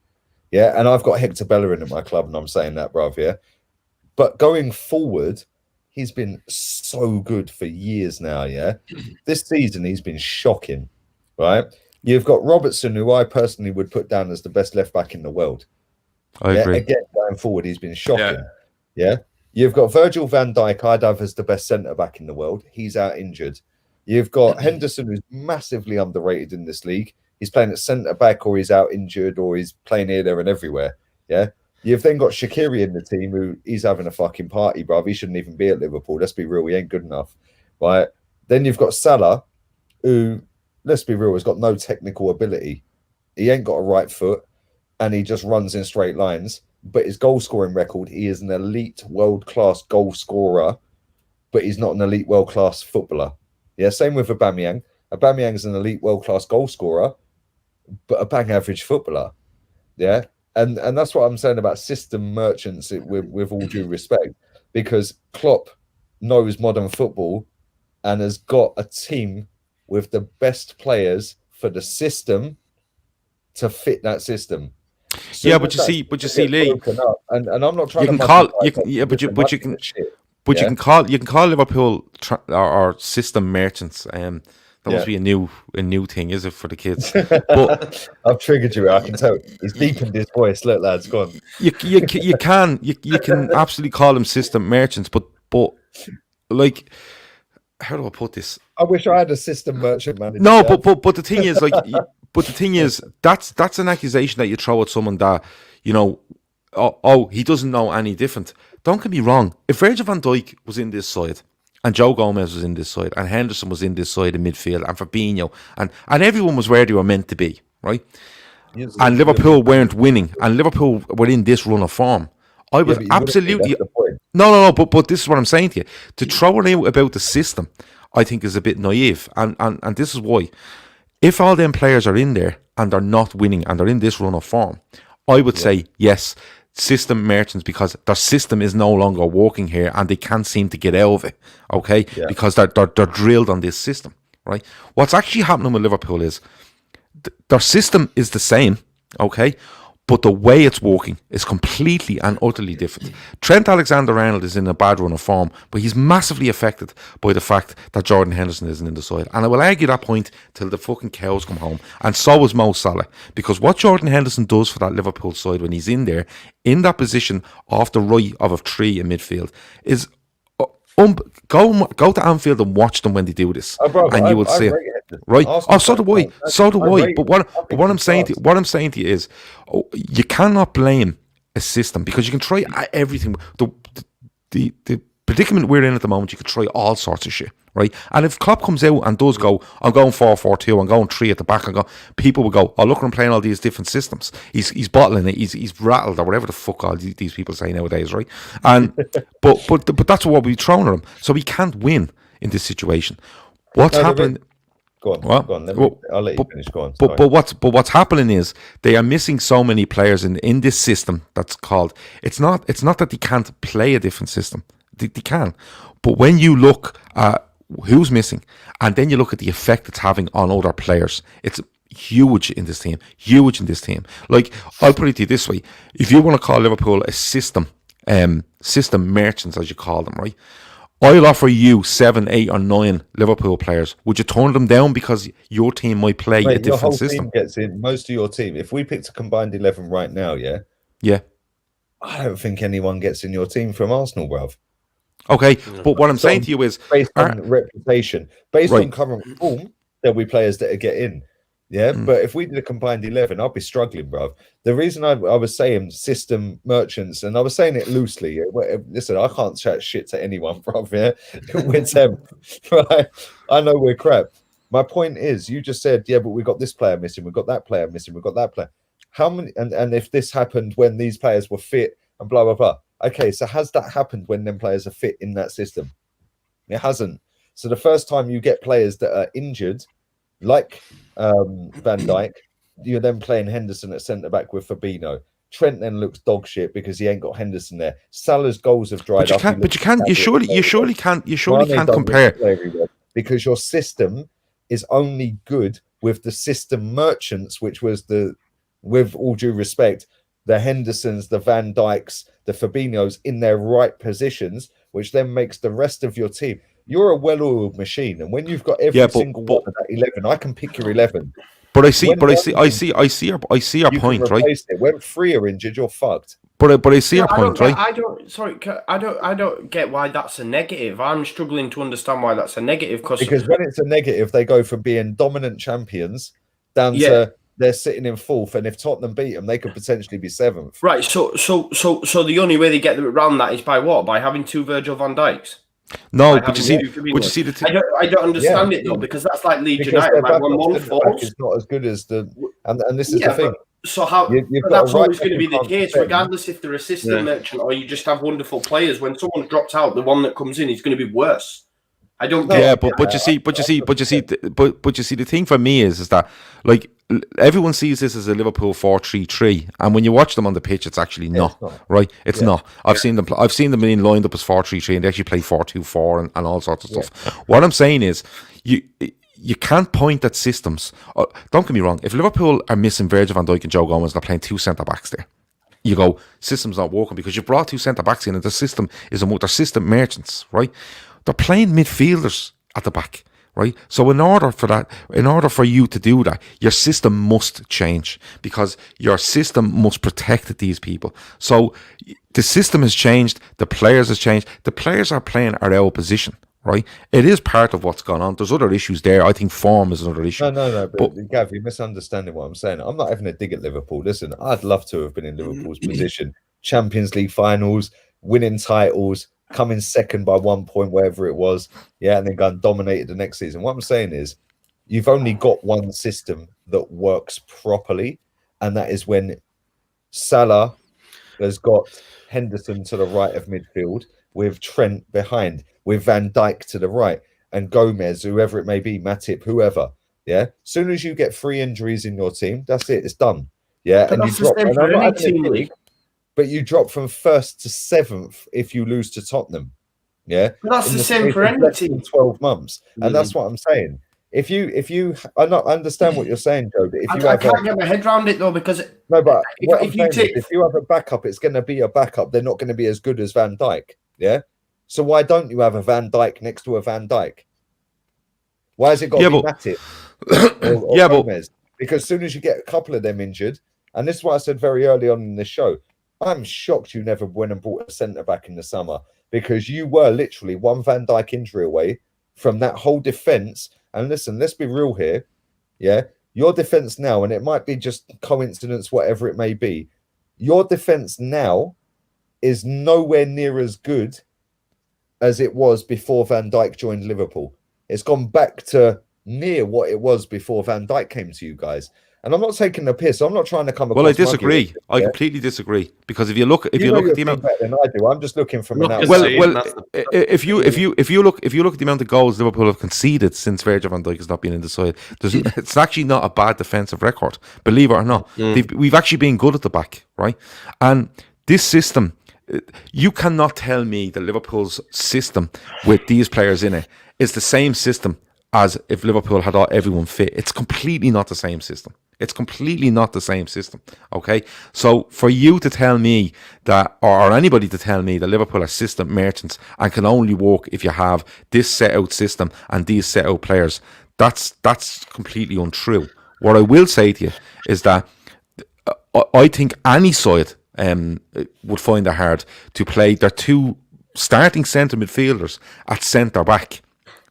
Yeah, and I've got Hector Bellerin at my club, and I'm saying that, bruv, yeah. But going forward, he's been so good for years now, yeah. This season, he's been shocking, right? You've got Robertson, who I personally would put down as the best left back in the world. I agree. Again, going forward, he's been shocking. Yeah. You've got Virgil van Dijk, I'd have as the best centre back in the world. He's out injured. You've got Henderson, who's massively underrated in this league. He's playing at centre back, or he's out injured, or he's playing here, there, and everywhere. Yeah. You've then got Shaqiri in the team, who he's having a fucking party, bruv. He shouldn't even be at Liverpool. Let's be real, he ain't good enough, right? Then you've got Salah, who, let's be real, has got no technical ability. He ain't got a right foot, and he just runs in straight lines. But his goal scoring record, he is an elite, world class goal scorer, but he's not an elite, world class footballer. Yeah, same with Aubameyang. Aubameyang's an elite, world class goal scorer, but a bang average footballer. Yeah. And that's what I'm saying about system merchants, with all due respect, because Klopp knows modern football and has got a team with the best players for the system to fit that system. So yeah, but you see, Lee, and I'm not trying you can call Liverpool or system merchants. That must be a new thing, is it, for the kids? But I've triggered you. I can tell. He's deepened his voice. Look, lads, go on. You can absolutely call them system merchants, but like, how do I put this? I wish I had a system merchant manager. No, but the thing is, like, But the thing is, that's an accusation that you throw at someone that, you know, he doesn't know any different. Don't get me wrong. If Virgil van Dijk was in this side, and Joe Gomez was in this side, and Henderson was in this side in midfield, and Fabinho, and everyone was where they were meant to be, right? Yes, and Liverpool weren't winning, and Liverpool were in this run of form. I would absolutely... No, but this is what I'm saying to you. To throw it out about the system, I think is a bit naive, and this is why. If all them players are in there, and they're not winning, and they're in this run of form, I would say, yes, system merchants, because their system is no longer working here and they can't seem to get out of it, okay? Yeah. Because they're drilled on this system, right? What's actually happening with Liverpool is their system is the same, okay? But the way it's working is completely and utterly different. Trent Alexander-Arnold is in a bad run of form, but he's massively affected by the fact that Jordan Henderson isn't in the side. And I will argue that point till the fucking cows come home. And so is Mo Salah. Because what Jordan Henderson does for that Liverpool side when he's in there, in that position off the right of a three in midfield, is... Go to Anfield and watch them when they do this, and you will see it. Right? So do I. But what I'm saying to you is, you cannot blame a system, because you can try everything. The predicament we're in at the moment, you can try all sorts of shit, right? And if Klopp comes out and does go, I'm going 4-4-2, I'm going 3 at the back, people will go, oh, look, I'm playing all these different systems. He's bottling it, he's rattled, or whatever the fuck all these people say nowadays, right? And but that's what we're throwing at him. So he can't win in this situation. What's happening? Go on. I'll let you finish. Go on. But what's happening is they are missing so many players in this system that's called. It's not that they can't play a different system. They can. But when you look at who's missing, and then you look at the effect it's having on other players, it's huge in this team. Like, I'll put it to you this way. If you want to call Liverpool a system merchants, as you call them, right? I'll offer you 7, 8 or 9 Liverpool players. Would you turn them down because your team might play a different system? Team gets in, most of your team. If we picked a combined 11 right now, yeah, I don't think anyone gets in your team from Arsenal, bruv. Okay, but what I'm saying to you is, based on reputation, based on current form, there'll be players that get in. Yeah, but if we did a combined 11, I'd be struggling, bruv. The reason I was saying system merchants, and I was saying it loosely. Listen, I can't chat shit to anyone, bruv. Yeah, we're 10th, right? I know we're crap. My point is, you just said, yeah, but we got this player missing, we got that player missing, we got that player. How many? And if this happened when these players were fit and blah blah blah. Okay, so has that happened when them players are fit in that system? It hasn't. So the first time you get players that are injured, like Van Dijk, you're then playing Henderson at centre back with Fabinho. Trent then looks dog shit because he ain't got Henderson there. Salah's goals have dried up. You surely can't compare, because your system is only good with the system merchants, which was with all due respect, the Hendersons, the Van Dijks, the Fabinhos in their right positions, which then makes the rest of your team. You're a well-oiled machine, and when you've got every single one of that 11, I can pick your 11. But I see your point, right? When 3 are injured, you're fucked. But I see your point, right? I don't get why that's a negative. I'm struggling to understand why that's a negative. Because when it's a negative, they go from being dominant champions down to they're sitting in 4th, and if Tottenham beat them, they could potentially be 7th. Right. So the only way they get around that is by what? By having 2 Virgil van Dijks. No, but you see the I don't understand it though, because that's like Leeds United. Like when one falls, it's not as good as and this is the thing. So that's always going to be the case, regardless if they're a system merchant or you just have wonderful players. When someone drops out, the one that comes in is going to be worse. I don't. But you see, the thing for me is that, like, everyone sees this as a Liverpool 4-3-3, and when you watch them on the pitch, it's actually not, right? It's not. I've seen them in lined up as 4-3-3, and they actually play 4-2-4 and all sorts of stuff. What I'm saying is, you can't point at systems. Don't get me wrong. If Liverpool are missing Virgil van Dijk and Joe Gomez, they're playing 2 centre backs there. You go, system's not working because you brought 2 centre backs in, and the system is they're system merchants, right? They're playing midfielders at the back, right? So in order for you to do that, your system must change, because your system must protect these people. So the system has changed, the players has changed. The players are playing at our position, right? It is part of what's gone on. There's other issues there. I think form is another issue. No. But Gav, you're misunderstanding what I'm saying. I'm not having a dig at Liverpool. Listen, I'd love to have been in Liverpool's position. Champions League finals, winning titles, coming second by 1 point, wherever it was. Yeah, and then go and dominated the next season. What I'm saying is, you've only got one system that works properly, and that is when Salah has got Henderson to the right of midfield, with Trent behind, with Van Dijk to the right, and Gomez, whoever it may be, Matip, whoever. Yeah. Soon as you get 3 injuries in your team, that's it. It's done. Yeah. But and that's you drop, the same for any team, Lee. but you drop from 1st to 7th if you lose to Tottenham. Yeah. But that's the same for any team. 12 months, and that's what I'm saying. If you, I understand what you're saying, Joe. But if you I can't get my head around it though, because no, but if you have a backup, it's going to be a backup. They're not going to be as good as Van Dijk. Yeah. So why don't you have a Van Dijk next to a Van Dijk? Why has it got to be Matip or Gomez? Because as soon as you get a couple of them injured, and this is what I said very early on in the show, I'm shocked you never went and bought a centre back in the summer, because you were literally one Van Dijk injury away from that whole defence. And listen, let's be real here. Yeah, your defence now, and it might be just coincidence, whatever it may be, your defence now is nowhere near as good as it was before Van Dijk joined Liverpool. It's gone back to near what it was before Van Dijk came to you guys. And I'm not taking the piss. I'm not trying to come across. Well, I disagree. I completely disagree, because if you look at the amount, better than I do. I'm just looking from an outside. Well, if you look at the amount of goals Liverpool have conceded since Virgil van Dijk has not been in the side, it's actually not a bad defensive record, believe it or not. We've actually been good at the back, right? And this system, you cannot tell me that Liverpool's system with these players in it is the same system as if Liverpool had everyone fit. It's completely not the same system. It's completely not the same system. Okay, so for you to tell me that, or anybody to tell me that Liverpool are system merchants and can only work if you have this set out system and these set out players, that's completely untrue. What I will say to you is that I think any side would find it hard to play their 2 starting centre midfielders at centre back,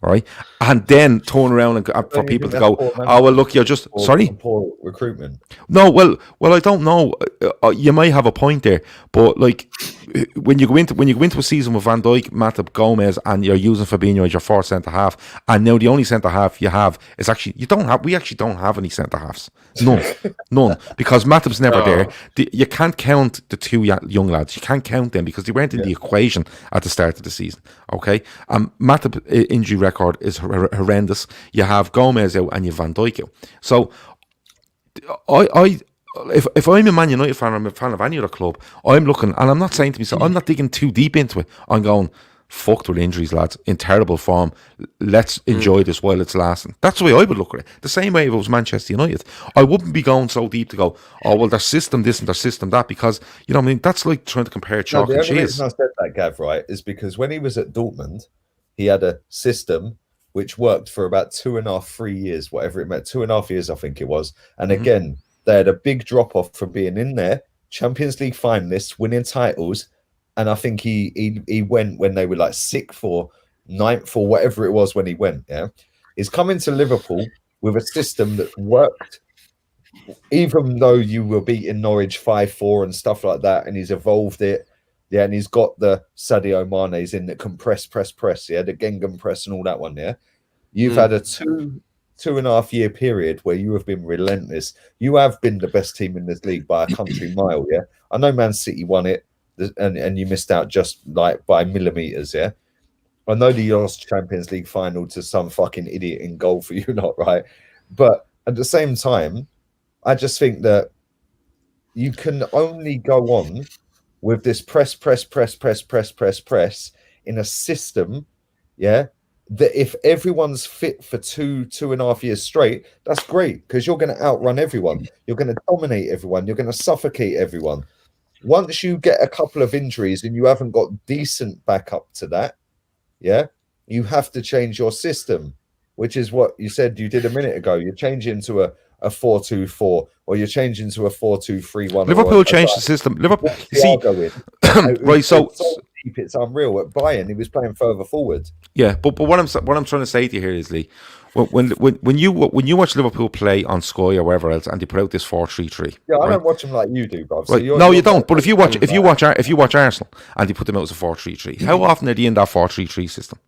right? And then turn around and for people to go, oh, well, look, you're just... Sorry? Poor recruitment. No, well, I don't know. You might have a point there, but like when you go into a season with Van Dijk, Matip, Gomez, and you're using Fabinho as your 4th centre half, and now the only centre half you have is actually we actually don't have any centre halves. None, because Matip's never there. You can't count the 2 young lads. You can't count them because they weren't in the equation at the start of the season. Okay, Matip injury record is horrendous. You have Gomez out and you have Van Dijk out. So if I'm a Man United fan, I'm a fan of any other club, I'm looking, and I'm not saying to myself, I'm not digging too deep into it. I'm going, fucked with injuries, lads, in terrible form. Let's enjoy this while it's lasting. That's the way I would look at it. The same way if it was Manchester United. I wouldn't be going so deep to go, oh, well, their system this and their system that, because, you know what I mean, that's like trying to compare chalk and cheese. The only reason I said that, Gav, right, is because when he was at Dortmund, he had a system which worked for about 2.5, 3 years, whatever it meant, 2.5 years, I think it was. And again, they had a big drop off from being in there, Champions League finalists, winning titles. And I think he went when they were like 6th or 9th or whatever it was when he went. Yeah, he's coming to Liverpool with a system that worked, even though you were beating Norwich 5-4 and stuff like that, and he's evolved it. Yeah, and he's got the Sadio Mane's in that can press. Yeah, the Gengen press and all that one. Yeah, you've had a 2.5 year period where you have been relentless. You have been the best team in this league by a country mile. Yeah, I know Man City won it, and you missed out just like by millimeters. Yeah, I know that you lost Champions League final to some fucking idiot in goal for you, not right. But at the same time, I just think that you can only go on with this press in a system, yeah, that if everyone's fit for 2.5 years straight, that's great, because you're going to outrun everyone. You're going to dominate everyone. You're going to suffocate everyone. Once you get a couple of injuries and you haven't got decent backup to that, yeah, you have to change your system, which is what you said you did a minute ago. You're changing to a 4-2-4, or you're changing to a 4-2-3-1. Liverpool changed the system. Liverpool, you see, right? So deep, it's unreal. At Bayern, he was playing further forward. Yeah, but what I'm trying to say to you here is, Lee, when you watch Liverpool play on Sky or wherever else, and they put out this 4-3-3. Yeah, I right? don't watch them like you do, bro. So Right. No, you don't. But if you watch Arsenal and they put them out as a 4-3-3, how often are they in that 4-3-3 system?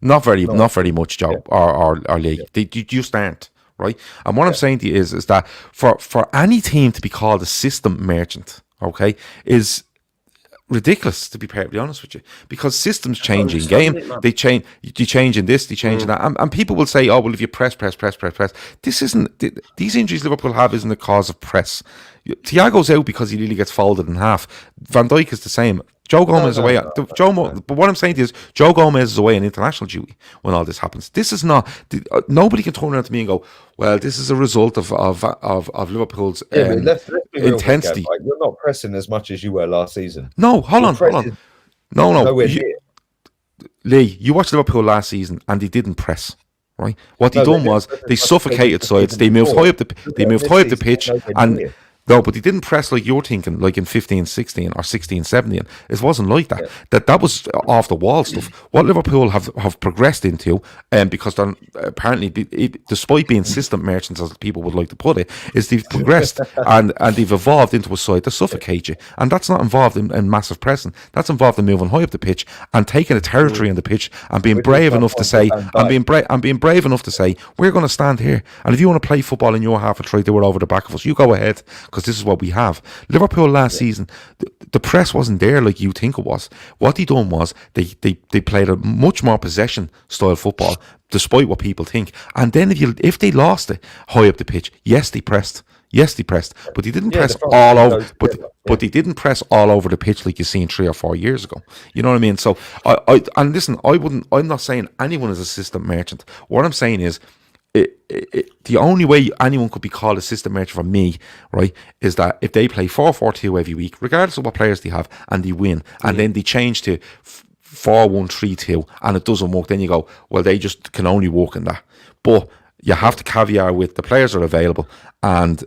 Not very much, Joe or Lee. They just aren't. Right. And what I'm saying to you is that for any team to be called a system merchant, okay, is ridiculous, to be perfectly honest with you, because systems change in game. They change in this, they change in that, and people will say, "Oh, well, if you press." This isn't these injuries Liverpool have isn't the cause of press. Thiago's out because he nearly gets folded in half. Van Dijk is the same. Joe Gomez is away. But what I'm saying to you is, Joe Gomez is away on international duty when all this happens. This is not. Nobody can turn around to me and go, "Well, this is a result of Liverpool's let's be real, intensity." Gav, you're not pressing as much as you were last season. No, hold on. No. Lee, you watched Liverpool last season and they didn't press. Right. What they done was they suffocated sides. They moved high up the pitch, and. No, but he didn't press like you're thinking, like in 15-16 or 16-17. It wasn't like that. Yeah. That was off the wall stuff. What Liverpool have progressed into, because they're apparently, despite being system merchants, as people would like to put it, is they've progressed and they've evolved into a side that suffocate you. And that's not involved in massive pressing. That's involved in moving high up the pitch and taking a territory on the pitch and being brave enough to say, we're going to stand here. And if you want to play football in your half a try, they were over the back of us. You go ahead. Because this is what we have. Liverpool last season, the press wasn't there like you think it was. What they done was they played a much more possession style football, despite what people think. And then if they lost it high up the pitch, yes they pressed, but they didn't press all over. But they didn't press all over the pitch like you seen 3 or 4 years ago. You know what I mean? So I'm not saying anyone is a system merchant. What I'm saying is, the only way anyone could be called a system merchant for me, right, is that if they play 4-4-2 every week, regardless of what players they have, and they win, and then they change to 4-1-3-2, and it doesn't work, then you go, well, they just can only work in that. But you have to caveat with the players are available, and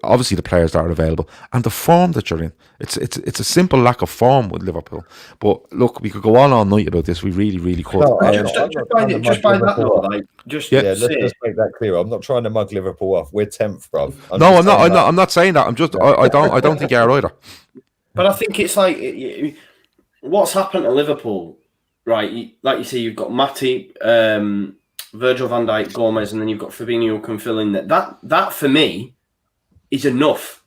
obviously the players that are available, and the form that you're in. It's a simple lack of form with Liverpool. But look, we could go on all night about this. We really, really could. Let's just make that clear. I'm not trying to mug Liverpool off. We're 10th, bro. I'm not saying that. I'm just. I don't think you are either. But I think it's like what's happened to Liverpool, right? Like you say, you've got Matip, Virgil van Dijk, Gomez, and then you've got Fabinho who can fill in that for me is enough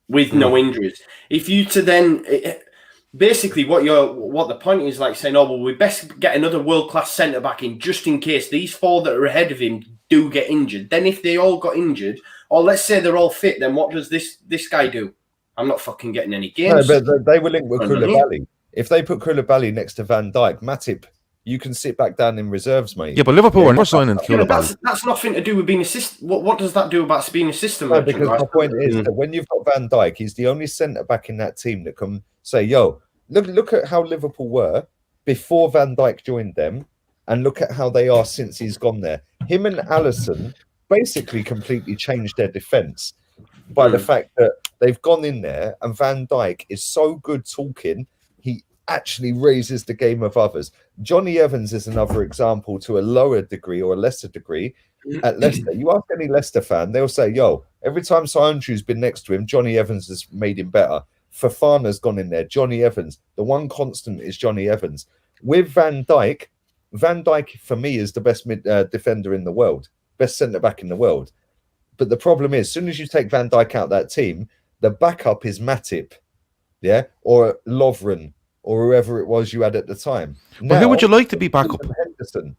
with no injuries. If you to then basically what the point is, like saying, oh well, we best get another world-class centre-back in just in case these 4 that are ahead of him do get injured. Then if they all got injured, or let's say they're all fit, then what does this guy do? I'm not fucking getting any games. No, but they were linked with Koulibaly. If they put Koulibaly next to Van Dijk, Matip, you can sit back down in reserves, mate. Yeah, but Liverpool are not signing Koulibaly. That's nothing to do with being a system. What does that do about being a system? No, because my point is that when you've got Van Dijk, he's the only centre back in that team that can say, "Yo, look at how Liverpool were before Van Dijk joined them, and look at how they are since he's gone there." Him and Alisson basically completely changed their defence by the fact that they've gone in there, and Van Dijk is so good talking. He actually raises the game of others. Johnny Evans is another example to a lower degree or a lesser degree at Leicester. You ask any Leicester fan, they'll say, yo, every time Soyuncu's been next to him, Johnny Evans has made him better. Fofana's gone in there, Johnny Evans. The one constant is Johnny Evans. With Van Dijk for me is the best defender in the world, best centre-back in the world. But the problem is, as soon as you take Van Dijk out of that team, the backup is Matip, or Lovren, or whoever it was you had at the time. But who would you like to be backup? Henderson.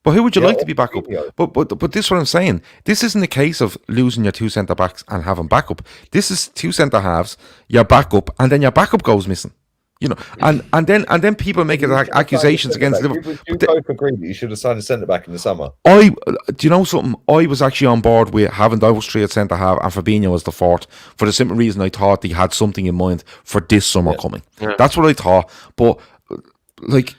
But who would you like to be backup? But this is what I'm saying. This isn't a case of losing your 2 centre backs and having backup. This is 2 centre halves, your backup, and then your backup goes missing. You know, and then people make accusations against Liverpool. You both agree that you should have signed a centre back in the summer. Do you know something? I was actually on board with having those 3 at centre half and Fabinho as the 4th for the simple reason I thought he had something in mind for this summer coming. Yeah. That's what I thought. But like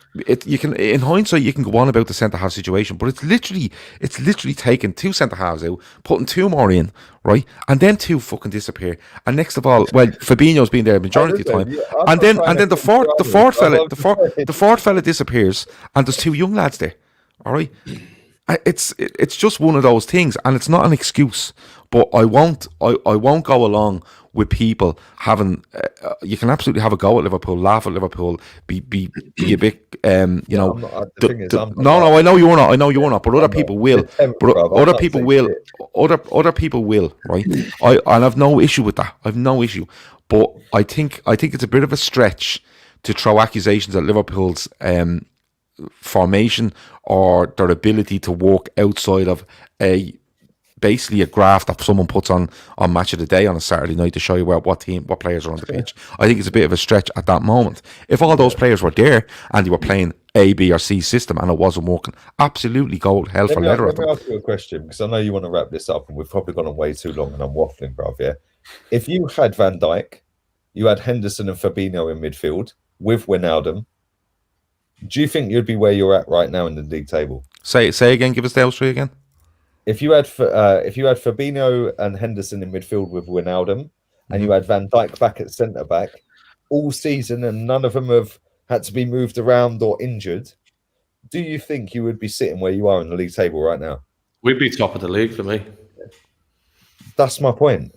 you can, in hindsight, you can go on about the centre half situation, but it's literally taking 2 centre halves out, putting 2 more in, right, and then 2 fucking disappear. And next of all, well, Fabinho's been there the majority of the time, and then the fourth fella disappears, and there's 2 young lads there. All right, it's just one of those things, and it's not an excuse. But I won't go along with people having. You can absolutely have a go at Liverpool, laugh at Liverpool, be a bit. No, I know you're not. I know you're not. But other people will. But other people will. Other people will. Right. And I've no issue with that. I've no issue. But I think it's a bit of a stretch to throw accusations at Liverpool's formation or their ability to work outside of basically a graph that someone puts on Match of the Day on a Saturday night to show you what players are on the pitch. I think it's a bit of a stretch at that moment. If all those players were there and they were playing A, B or C system and it wasn't working, absolutely go hell for leather. Let me ask you a question, because I know you want to wrap this up and we've probably gone on way too long and I'm waffling, bruv, yeah? If you had Van Dijk, you had Henderson and Fabinho in midfield with Wijnaldum, do you think you'd be where you're at right now in the league table? Say again, give us the L3 again. If you had Fabinho and Henderson in midfield with Wijnaldum, and you had Van Dijk back at centre back all season, and none of them have had to be moved around or injured, do you think you would be sitting where you are in the league table right now? We'd be top of the league for me. That's my point,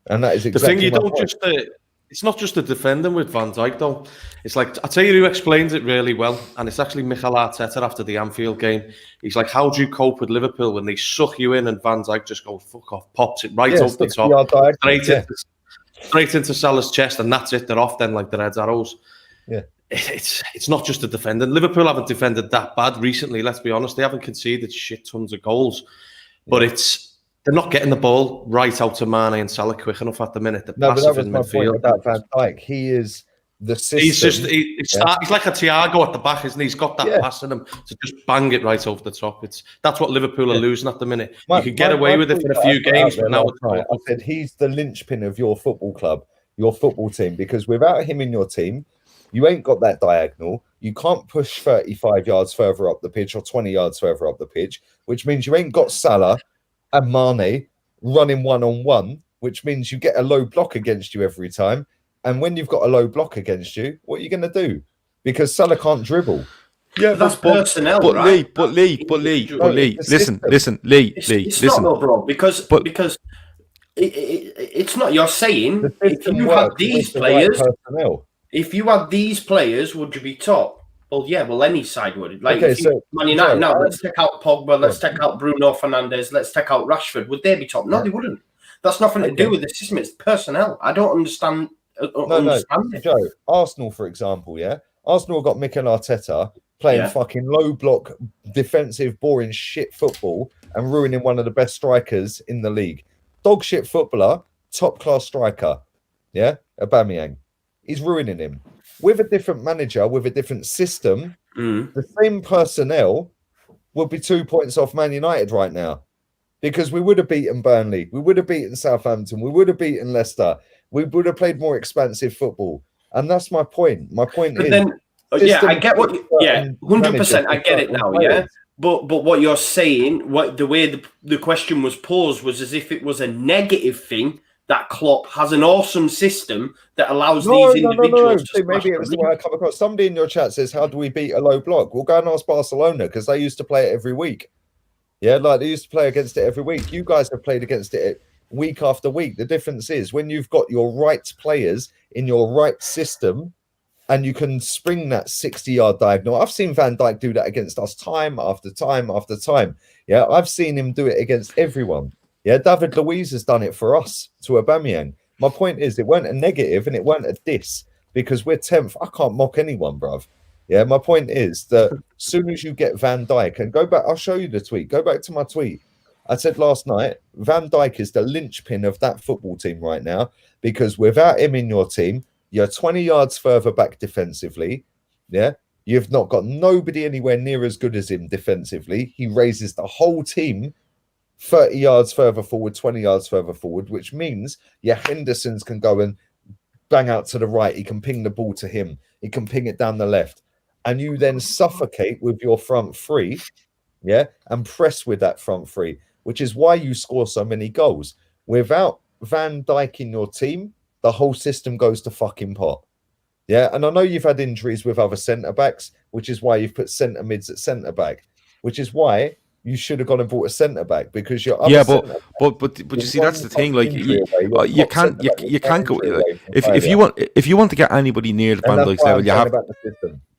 and that is exactly the thing. You don't just. It's not just the defending with Van Dijk, though. It's like, I'll tell you who explains it really well, and it's actually Mikel Arteta after the Anfield game. He's like, how do you cope with Liverpool when they suck you in and Van Dijk just goes, fuck off, pops it right over the top, straight into Salah's chest, and that's it. They're off then like the Red Arrows. Yeah. It's not just the defending. Liverpool haven't defended that bad recently, let's be honest. They haven't conceded shit tons of goals. But they're not getting the ball right out to Mane and Salah quick enough at the minute. They're passive in midfield. About Van Dijk. He is the system. He's like a THIAGO at the back, isn't he? He's got that pass in him to just bang it right over the top. That's what Liverpool are losing at the minute. You could get away with it for a few games, but now I said he's the linchpin of your football club, your football team, because without him in your team, you ain't got that diagonal. You can't push 35 yards further up the pitch or 20 yards further up the pitch, which means you ain't got Salah and Mane running one-on-one, which means you get a low block against you every time. And when you've got a low block against you, what are you going to do? Because Salah can't dribble. Yeah, that's personnel, right? Lee, listen, Lee. It's not, no, bro, because it's not. You're saying if you had these players, would you be top? Well, yeah, any side would. Like, Man United now, let's take out Pogba, let's take out Bruno Fernandes, let's take out Rashford. Would they be top? No, they wouldn't. That's nothing to do with the system. It's personnel. I don't understand. Joe, Arsenal, for example, Arsenal got Mikel Arteta playing fucking low block, defensive, boring shit football and ruining one of the best strikers in the league. Dog shit footballer, top class striker. Yeah, Aubameyang. He's ruining him. With a different manager, with a different system, the same personnel would be 2 points off Man United right now, because we would have beaten Burnley, we would have beaten Southampton, we would have beaten Leicester, we would have played more expansive football, and that's my point. My point is, I get what, 100%, I get it now, But what you're saying, the way the question was posed was as if it was a negative thing. That Klopp has an awesome system that allows these individuals to maybe it was the way I come across. Somebody in your chat says, how do we beat a low block? We'll go and ask Barcelona, because they used to play it every week. Yeah, like they used to play against it every week. You guys have played against it week after week. The difference is when you've got your right players in your right system and you can spring that 60-yard diagonal. I've seen Van Dijk do that against us time after time after time. Yeah, I've seen him do it against everyone. Yeah, David Luiz has done it for us to Aubameyang. My point is, it weren't a negative and it weren't a diss, because we're 10th. I can't mock anyone, bruv. Yeah, my point is that as soon as you get Van Dijk, and go back, I'll show you the tweet. Go back to my tweet. I said last night, Van Dijk is the linchpin of that football team right now, because without him in your team, you're 20 yards further back defensively. Yeah, you've not got nobody anywhere near as good as him defensively. He raises the whole team 30 yards further forward, 20 yards further forward, which means Henderson's can go and bang out to the right. He can ping the ball to him. He can ping it down the left. and you then suffocate with your front three, and press with that front three, which is why you score so many goals. Without Van Dijk in your team, the whole system goes to fucking pot. Yeah, and I know you've had injuries with other centre-backs, which is why you've put centre-mids at centre-back, which is why you should have gone and bought a centre-back, because your other but you see, that's the thing. Like you can't go if you want to get anybody near the Van Dijk's level, you have.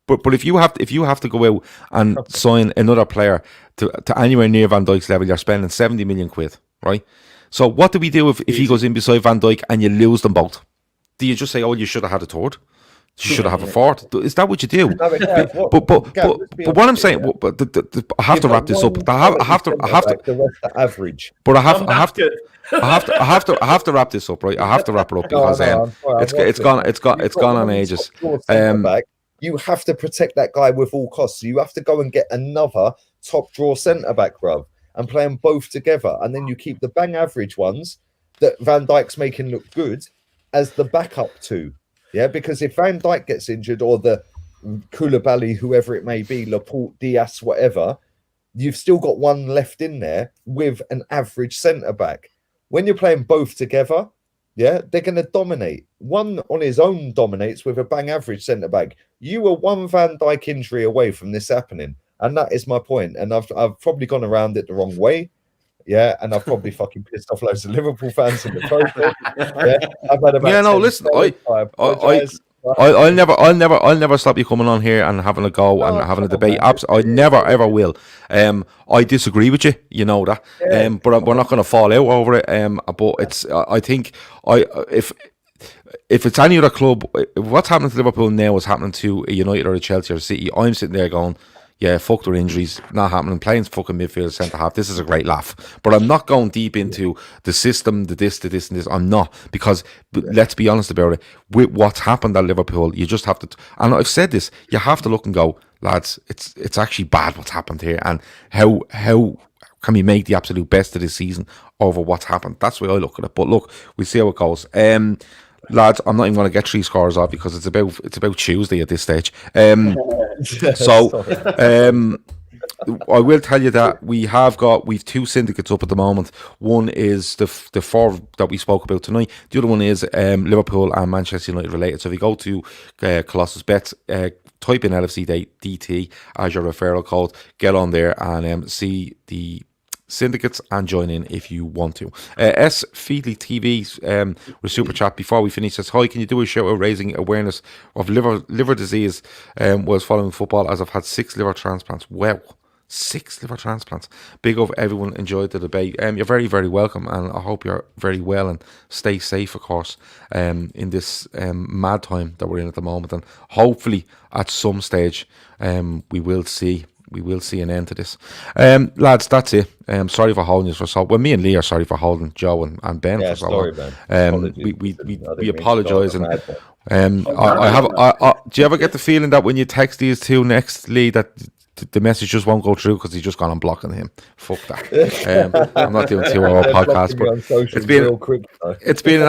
But if you have to go out and sign another player to anywhere near Van Dijk's level, you're spending 70 million quid, right? So what do we do if he goes in beside Van Dijk and you lose them both? Do you just say, oh, you should have had a third? You should have a fourth? Is that what you do? But what I'm saying, I have to wrap this up. I have to average. But I have to wrap this up, right? I have to wrap it up because it's gone on ages. You have to protect that guy with all costs. So you have to go and get another top draw centre back, bruv, and play them both together. And then you keep the bang average ones that Van Dijk's making look good as the backup to. Yeah, because if Van Dijk gets injured, or the Koulibaly, whoever it may be, Laporte, Diaz, whatever, you've still got one left in there with an average centre back. When you're playing both together, they're going to dominate. One on his own dominates with a bang average centre back. You were one Van Dijk injury away from this happening, and that is my point. And I've probably gone around it the wrong way. Yeah, and I've probably fucking pissed off loads of Liverpool fans in the process. I've had about listen, I'll never stop you coming on here and having a go and having a debate. I never ever will. I disagree with you, you know that. But we're not going to fall out over it. But it's I think if it's any other club, what's happening to Liverpool now is happening to a United or a Chelsea or a City. I'm sitting there going, yeah, fuck their injuries, not happening. Playing fucking midfield, centre half. This is a great laugh, but I'm not going deep into the system, the this, and this. I'm not, because let's be honest about it. With what's happened at Liverpool, you just have to. And I've said this. You have to look and go, lads. It's actually bad what's happened here, and how can we make the absolute best of this season over what's happened? That's the way I look at it. But look, we'll see how it goes. Lads, I'm not even going to get 3 scores off because it's about Tuesday at this stage. I will tell you that we've 2 syndicates up at the moment. One is the 4 that we spoke about tonight. The other one is Liverpool and Manchester United related. So if you go to Colossus Bets, type in LFC DT as your referral code, get on there and see the syndicates and join in if you want to. S Feedley TV with super chat before we finish says, hi, can you do a show out raising awareness of liver disease was following football, as I've had 6 liver transplants. Wow, 6 liver transplants. Big up, everyone enjoyed the debate. You're very, very welcome, and I hope you're very well and stay safe, of course, in this mad time that we're in at the moment, and hopefully at some stage we will see an end to this. Lads, that's it. Sorry for holding you for so. Well, me and Lee are sorry for holding Joe and Ben for so long. We apologise, and I have. Do you ever get the feeling that when you text these 2 next, Lee, that the message just won't go through because he's just gone on blocking him? Fuck that. I'm not doing 2-hour podcast, but it's been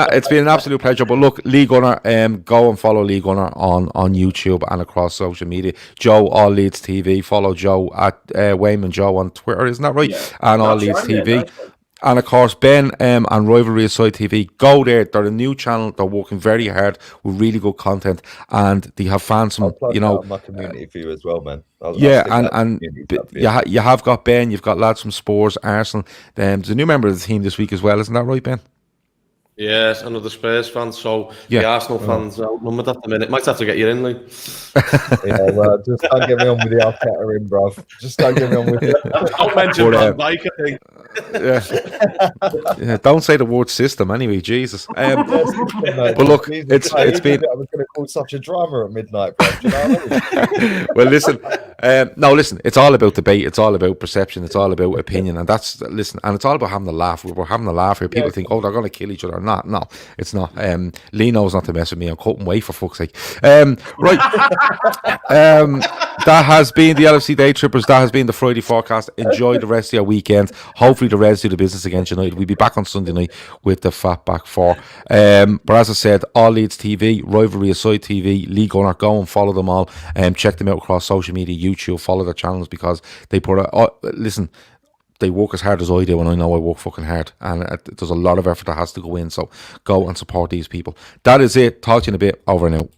an absolute pleasure. But look, Lee Gunner, go and follow Lee Gunner on YouTube and across social media. Joe, All Leeds TV. Follow Joe at Wainman Joe on Twitter, isn't that right? And All Leeds TV. And of course, Ben and Rivalry Aside TV, go there. They're a new channel. They're working very hard with really good content, and they have found some, my community for you as well, man. You have got Ben. You've got lads from Spurs, Arsenal. There's a new member of the team this week as well, isn't that right, Ben? Yes, another Spurs fan. So the Arsenal fans outnumbered at the minute. Might have to get you in, Lee. Well, just don't get me on with the Arteta in, bruv. Just don't get me on with it. Don't mention Van Dijk, I think. Yeah, don't say the word system anyway, Jesus. But look, it's been. I was going to call such a drama at midnight, bro. Do you know what I mean? Well, listen. It's all about debate. It's all about perception. It's all about opinion, and and it's all about having a laugh. We're having a laugh here. People think, oh, they're going to kill each other. No, it's not. Lee knows not to mess with me. I'm cutting weight, for fuck's sake. Right. That has been the LFC Daytrippers. That has been the Friday forecast. Enjoy the rest of your weekend. Hopefully the Reds do the business against United. We'll be back on Sunday night with the Fatback 4. But as I said, All Leeds TV, Rivalry Aside TV, League Owner, go and follow them all. Check them out across social media, YouTube, follow their channels because they put listen, they work as hard as I do, and I know I work fucking hard, and there's a lot of effort that has to go in, so go and support these people. That is it. Talk to you in a bit. Over and out.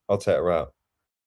I'll take her out.